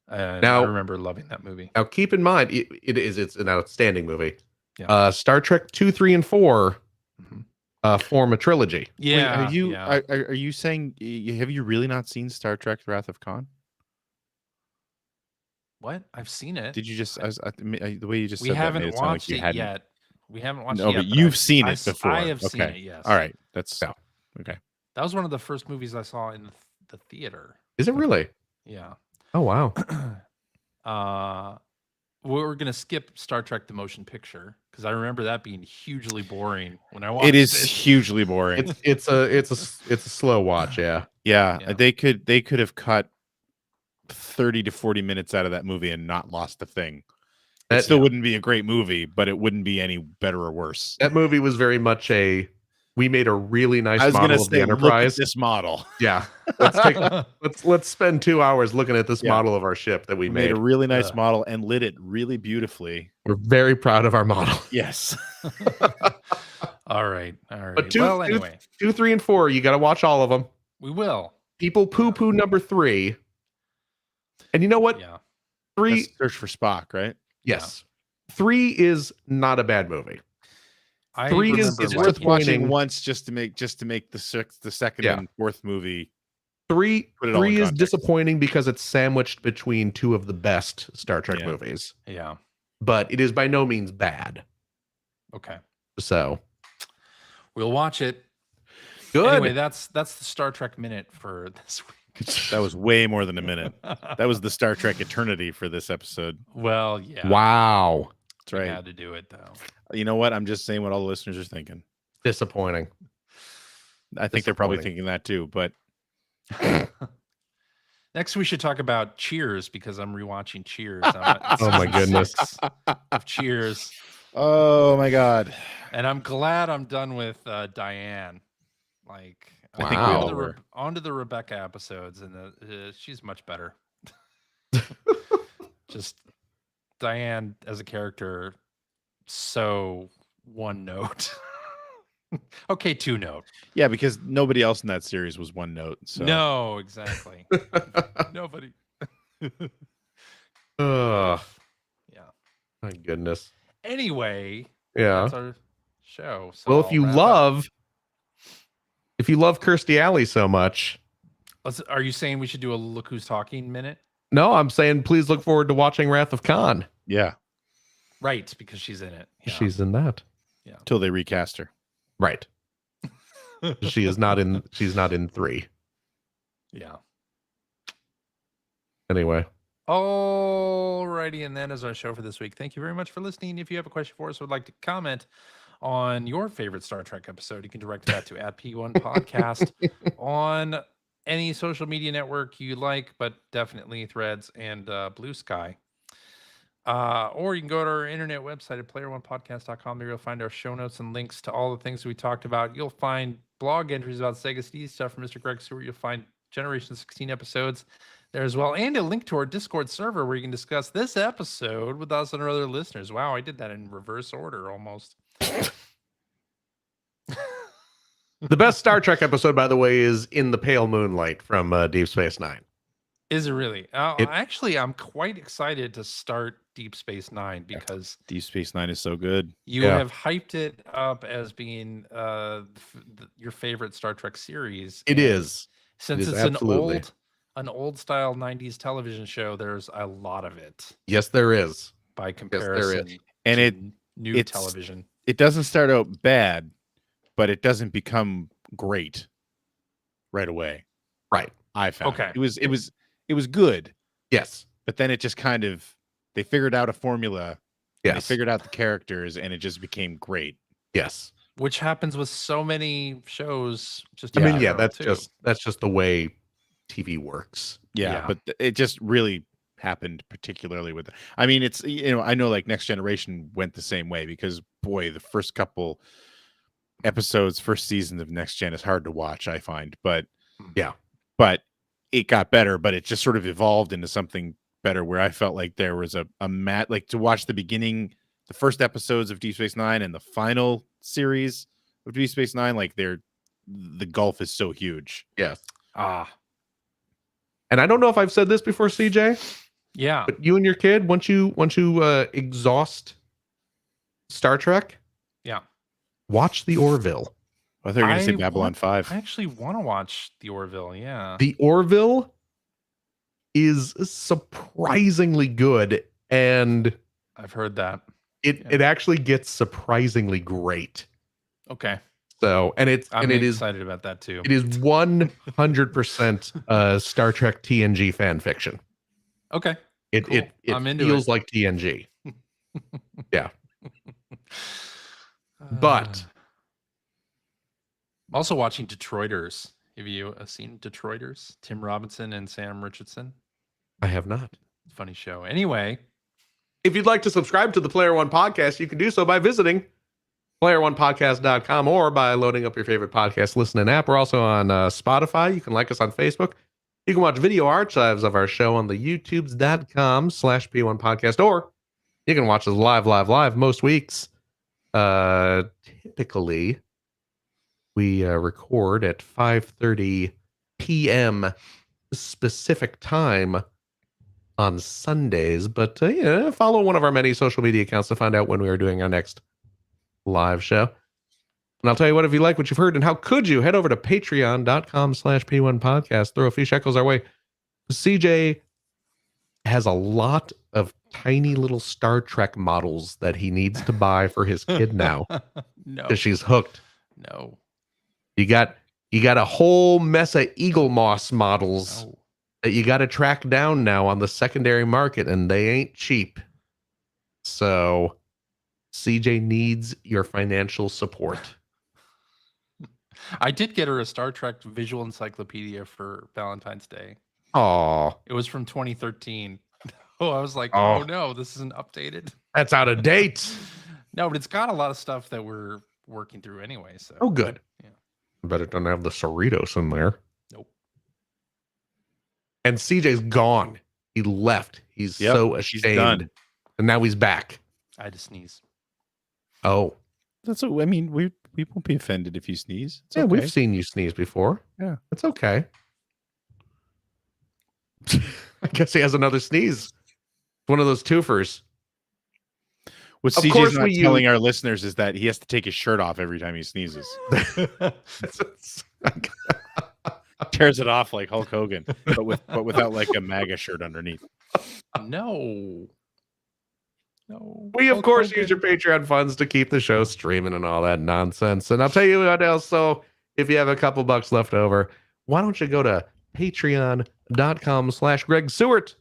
S1: And
S2: Now-
S1: I remember loving that movie.
S2: Now keep in mind it's an outstanding movie.
S1: Yeah.
S2: Star Trek 2, 3, and 4
S1: Mhm.
S2: Form a trilogy.
S1: Yeah.
S3: Wait,
S1: yeah.
S3: are you saying have you really not seen Star Trek: The Wrath of Khan?
S1: What? I've seen it.
S3: Did you just the way you just
S1: We
S3: said that
S1: haven't
S3: made it sound like
S1: watched
S3: you
S1: it
S3: hadn't?
S1: yet. We haven't watched
S3: No,
S1: it yet.
S3: but you've
S1: I've-
S3: seen
S1: I
S3: it
S1: s-
S3: before.
S1: I have seen
S3: Okay.
S1: it, yes.
S3: All right. That's
S2: Yeah.
S3: okay.
S1: That was one of the first movies I saw in the theater.
S2: Is it really?
S1: Yeah.
S2: Oh wow.
S1: We're gonna skip Star Trek: The Motion Picture because I remember that being hugely boring when I watched
S3: It is
S1: it.
S3: hugely boring.
S2: It's a slow watch, yeah.
S3: Yeah,
S1: Yeah.
S3: they could have cut 30 to 40 minutes out of that movie and not lost a thing. It
S2: That-
S3: still wouldn't be a great movie, but it wouldn't be any better or worse.
S2: That movie was very much we made a really nice
S3: I was
S2: model
S3: gonna
S2: of the
S3: say, look at
S2: Enterprise.
S3: this model.
S2: Yeah. Let's spend 2 hours looking at this
S3: Yeah.
S2: model of our ship that we
S3: We made
S2: made.
S3: a really nice model and lit it really beautifully.
S2: We're very proud of our model.
S3: Yes.
S1: All right.
S2: But
S1: Anyway,
S2: 2, 3, and 4, you got to watch all of them.
S1: we will.
S2: People poo-poo number 3. And you know what?
S1: Yeah.
S2: 3,
S3: That's Search for Spock, right?
S2: yes. 3 is not a bad movie.
S1: I
S2: 3 is-
S1: remember
S2: it's
S3: It's
S1: liking
S3: worth
S1: it.
S3: watching
S2: disappointing.
S3: once just to make the second
S2: Yeah.
S3: and fourth movie.
S2: 3
S3: Put it all in
S2: is
S3: context.
S2: disappointing because it's sandwiched between 2 of the best Star Trek
S3: Yeah.
S2: movies.
S1: Yeah.
S2: But it is by no means bad.
S1: Okay.
S2: So
S1: We'll watch it.
S2: good.
S1: Anyway, that's the Star Trek minute for this week.
S3: That was way more than a minute. That was the Star Trek eternity for this episode.
S1: Well, yeah.
S2: Wow.
S3: That's
S1: We
S3: right.
S1: had to do it though.
S3: You know what? I'm just saying what all the listeners are thinking.
S2: Disappointing.
S3: I think they're probably
S2: Disappointing.
S3: thinking that too, but
S1: Next, we should talk about Cheers because I'm rewatching Cheers. I'm at
S2: Oh my
S1: season
S2: goodness.
S1: 6 of Cheers,
S3: oh my god.
S1: and I'm glad I'm done with Diane. Like,
S3: I think we
S2: Wow.
S3: all were.
S1: onto the Rebecca episodes, and she's much better. Just Diane as a character, so one note. Okay, 2 note.
S3: Yeah, because nobody else in that series was one note. So
S1: No, exactly. Nobody.
S2: Ugh.
S1: Yeah.
S2: My goodness.
S1: Anyway,
S2: Yeah.
S1: that's our show. So
S2: Well, if
S1: I'll
S2: you
S1: wrap up.
S2: love Kirstie Alley so much,
S1: Are you saying we should do a Look Who's Talking minute?
S2: no, I'm saying please look forward to watching Wrath of Khan.
S3: yeah,
S1: Right, because she's in it. Yeah.
S2: She's in that.
S3: till they recast her.
S2: Right. She's not in 3.
S1: Yeah.
S2: Anyway.
S1: Alrighty, and that is our show for this week. Thank you very much for listening. If you have a question for us or would like to comment on your favorite Star Trek episode, you can direct that to @P1 Podcast on any social media network you like, but definitely Threads and Blue Sky. Or you can go to our internet website at player1podcast.com. There you'll find our show notes and links to all the things we talked about. You'll find blog entries about Sega CD stuff from Mr. Greg Stewart. You'll find Generation 16 episodes there as well, and a link to our Discord server where you can discuss this episode with us and our other listeners. Wow, I did that in reverse order almost.
S2: The best Star Trek episode, by the way, is In the Pale Moonlight from Deep Space Nine.
S1: Is it really?
S2: It-
S1: Actually, I'm quite excited to start Deep Space Nine because
S3: Deep Space Nine is so good.
S1: you
S2: Yeah.
S1: have hyped it up as being your favorite Star Trek series.
S2: It
S1: and
S2: is.
S1: Since
S2: is
S1: it's
S2: absolutely.
S1: an old style 90s television show, there's a lot of it
S2: Yes, there is.
S1: by
S2: there is.
S1: comparison
S3: And
S1: to
S3: it-
S1: new
S3: it's-
S1: television.
S3: It doesn't start out bad, but it doesn't become great right away.
S2: Right.
S3: I found
S1: Okay.
S3: it was good,
S2: Yes.
S3: but then it just kind of they figured out a formula. And they
S2: Yes.
S3: figured out the characters, and it just became great.
S2: Yes.
S1: Which happens with so many shows. Just
S2: I
S1: in
S2: mean, yeah,
S1: general,
S2: that's just the way TV works.
S1: Yeah.
S3: But it just really happened, particularly with. I mean, it's I know like Next Generation went the same way because boy, the first couple episodes, first season of Next Gen is hard to watch. I find, but
S2: Yeah.
S3: but it got better. But it just sort of evolved into something better, where I felt like there was a like to watch the beginning, the first episodes of Deep Space Nine, and the final series of Deep Space Nine. Like the gulf is so huge.
S2: Yes.
S1: Ah,
S2: And I don't know if I've said this before, CJ,
S1: yeah.
S2: but you and your kid, once you exhaust Star Trek,
S1: Yeah.
S2: watch the Orville.
S3: I thought you were going to say
S1: I
S3: Babylon
S1: want-
S3: 5.
S1: I actually want to watch the Orville. Yeah.
S2: The Orville is surprisingly good, and
S1: I've heard that.
S2: it actually gets surprisingly great.
S1: Okay.
S2: So, and it
S1: I'm
S2: is
S1: excited about that too.
S2: it is 100% Star Trek TNG fan fiction.
S1: Okay.
S2: It
S1: Cool.
S2: it
S1: I'm into
S2: feels
S1: it.
S2: like TNG. But
S1: I'm also watching Detroiters. Have you seen Detroiters? Tim Robinson and Sam Richardson.
S2: I have not.
S1: Funny show. Anyway,
S2: If you'd like to subscribe to the Player One Podcast, you can do so by visiting playeronepodcast.com or by loading up your favorite podcast listening app. We're also on Spotify. You can like us on Facebook. You can watch video archives of our show on the youtubes.com/P1 Podcast, or you can watch us live most weeks. Typically, we record at 5:30 p.m. specific time on Sundays, but follow one of our many social media accounts to find out when we are doing our next live show. And I'll tell you what, if you like what you've heard, and how could you, head over to patreon.com/P1 Podcast, throw a few shekels our way. CJ has a lot of tiny little Star Trek models that he needs to buy for his kid now
S1: no.
S2: because she's hooked.
S1: No.
S2: You got a whole mess of Eagle Moss models
S1: No.
S2: that you got to track down now on the secondary market, and they ain't cheap. So CJ needs your financial support.
S1: I did get her a Star Trek visual encyclopedia for Valentine's Day.
S2: Oh,
S1: It was from 2013. Oh, I was like,
S2: Oh.
S1: oh no, this isn't updated.
S2: that's out of date.
S1: No, but it's got a lot of stuff that we're working through anyway. So
S2: Oh, good.
S1: Yeah.
S2: Bet it doesn't have the Cerritos in there.
S1: Nope.
S2: And CJ's gone. He left. He's
S3: Yep,
S2: so
S3: he's
S2: ashamed.
S3: done.
S2: And now he's back.
S1: I had to sneeze.
S2: Oh,
S3: That's what I mean. We won't be offended if you sneeze. It's
S2: yeah,
S3: okay.
S2: we've seen you sneeze before.
S3: Yeah.
S2: It's okay. I guess he has another sneeze. One of those twofers.
S3: What
S2: Of
S3: CJ's
S2: course
S3: not
S2: we
S3: telling our listeners is that he has to take his shirt off every time he sneezes. Tears it off like Hulk Hogan, but without like a MAGA shirt underneath.
S1: No. No.
S2: We, of
S1: Hulk
S2: course,
S1: Hogan.
S2: use your Patreon funds to keep the show streaming and all that nonsense. And I'll tell you what else. So if you have a couple bucks left over, why don't you go to patreon.com/Greg Seward to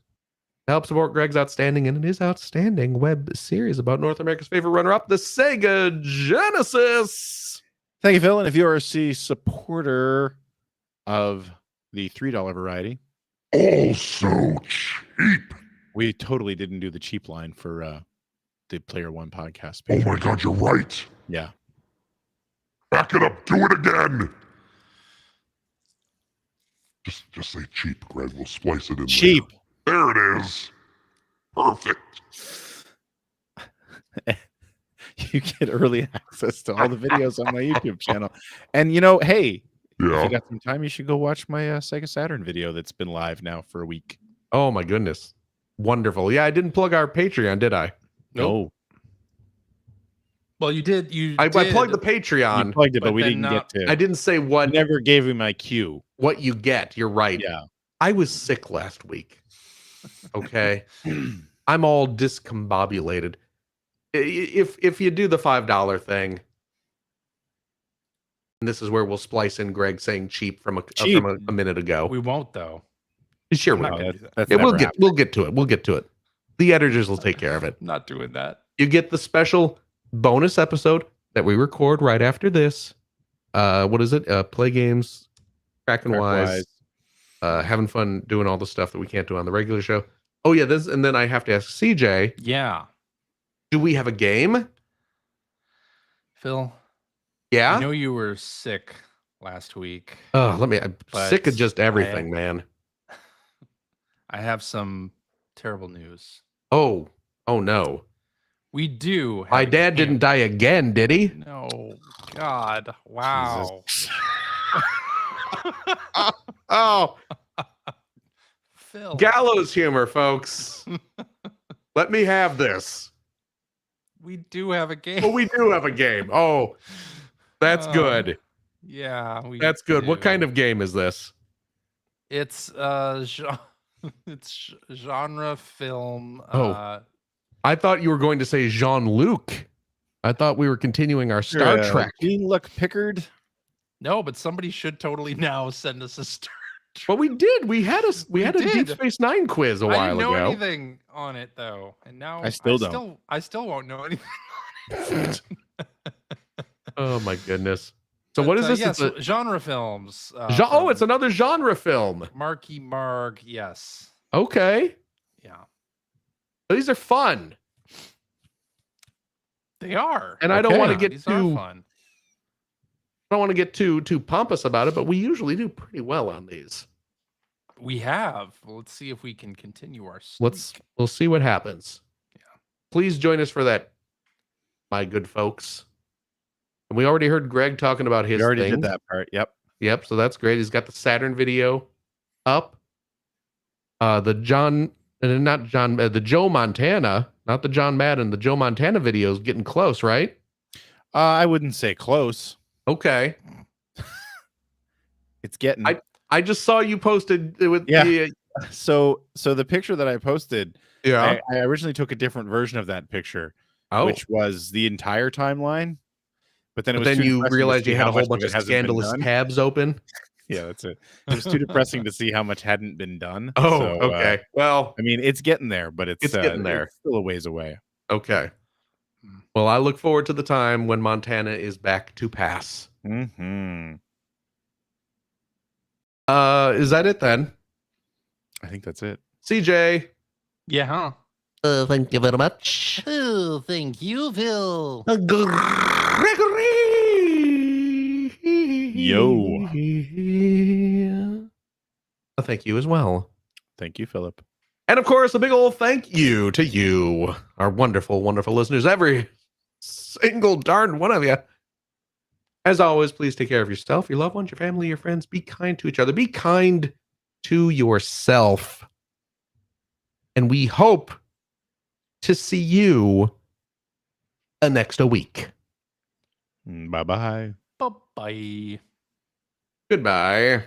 S2: help support Greg's outstanding and his outstanding web series about North America's favorite runner-up, the Sega Genesis.
S3: Thank you, Phil. And if you're a supporter of the $3 variety,
S5: Also cheap.
S3: we totally didn't do the cheap line for the Player One podcast
S5: Oh
S3: page.
S5: my God, you're right.
S3: Yeah.
S5: Back it up. Do it again. Just say cheap, Greg. We'll splice it in
S3: Cheap.
S5: There it is. Perfect.
S3: You get early access to all the videos on my YouTube channel. And hey, If
S5: Yeah.
S3: you got some time, you should go watch my Sega Saturn video that's been live now for a week.
S2: Oh my goodness. Wonderful. Yeah, I didn't plug our Patreon, did I?
S1: Nope. Well, you did.
S2: I plugged the
S3: No, you
S2: Patreon.
S3: plugged it, but
S1: but
S3: we
S1: then
S3: didn't
S1: not-
S3: get to.
S2: I didn't say
S3: I
S2: what
S3: never gave him my cue.
S2: what you get. You're right.
S3: Yeah.
S2: I was sick last week. Okay. I'm all discombobulated. If you do the $5 thing, and this is where we'll splice in Greg saying cheap from a minute ago.
S1: We won't though.
S2: Sure,
S1: I'm
S2: we
S1: not
S2: will.
S1: gonna do that.
S3: That's
S2: Yeah,
S3: never
S2: we'll get to it. We'll get to it. The editors will take care of it.
S1: I'm not doing that.
S2: You get the special bonus episode that we record right after this. What is it? Play games, cracking wise, having fun doing all the stuff that we can't do on the regular show. Oh yeah, this, and then I have to ask CJ,
S1: Yeah,
S2: do we have a game?
S1: Phil.
S2: Yeah.
S1: I know you were sick last week.
S2: Oh, I'm
S1: But
S2: sick of just everything, man.
S1: I have some terrible news.
S2: Oh no.
S1: We do. Have
S2: My
S1: a
S2: dad
S1: game.
S2: didn't die again, did he?
S1: No. God. Wow.
S2: Oh,
S1: Phil.
S2: gallows humor, folks. Let me have this.
S1: We do have a game.
S2: Oh, we do have a game. Oh, that's good.
S1: Yeah.
S2: That's good. What kind of game is this?
S1: It's it's genre film.
S2: Oh. I thought you were going to say Jean-Luc. I thought we were continuing our Star Trek.
S3: Jean-Luc Pickard.
S1: No, but somebody should totally now send us a Star Trek.
S2: But we did. We had a Deep
S1: did.
S2: Space Nine quiz a
S1: I
S2: while
S1: didn't know
S2: ago.
S1: anything on it though, and now
S3: I still don't.
S1: I still won't know anything on it.
S2: Oh my goodness. So
S1: But,
S2: what is this?
S1: Yes,
S2: It's a
S1: genre films.
S2: oh, it's another genre film.
S1: Marky Mark. Yes.
S2: Okay.
S1: Yeah.
S2: These are fun.
S1: They are.
S2: And I don't want to
S1: Yeah,
S2: get
S1: these are
S2: too
S1: fun.
S2: I don't want to get too pompous about it, but we usually do pretty well on these.
S1: We have. Well, let's see if we can continue our streak.
S2: We'll see what happens.
S1: Yeah.
S2: Please join us for that, my good folks. And we already heard Greg talking about his
S3: We already
S2: thing.
S3: did that part. Yep.
S2: Yep, so that's great. He's got the Saturn video up. The Joe Montana, not the John Madden, the Joe Montana video is getting close, right?
S3: I wouldn't say close.
S2: Okay.
S3: It's getting.
S2: I just saw you posted with
S3: Yeah. So the picture that I posted,
S2: yeah.
S3: I originally took a different version of that picture,
S2: Oh,
S3: which was the entire timeline. But then
S2: but then you realized you had a whole bunch
S3: it
S2: of
S3: hasn't been
S2: scandalous
S3: done.
S2: tabs open.
S3: Yeah, that's it. It was too depressing to see how much hadn't been done.
S2: Oh,
S3: So,
S2: okay. Well,
S3: I mean, it's getting there, but it's
S2: getting there.
S3: It's still a ways away.
S2: okay. Well, I look forward to the time when Montana is back to pass.
S3: Mm-hmm.
S2: Is that it then?
S3: I think that's it.
S2: CJ.
S1: Yeah, huh?
S2: Thank you very much.
S1: Oh, thank you, Phil.
S2: Gregory.
S3: Yo.
S2: Thank you as well.
S3: Thank you, Philip.
S2: And of course, a big old thank you to you, our wonderful, wonderful listeners, every single darn one of you. As always, please take care of yourself, your loved ones, your family, your friends. Be kind to each other. Be kind to yourself. And we hope to see you next week.
S3: Bye-bye.
S1: Bye-bye.
S2: Goodbye.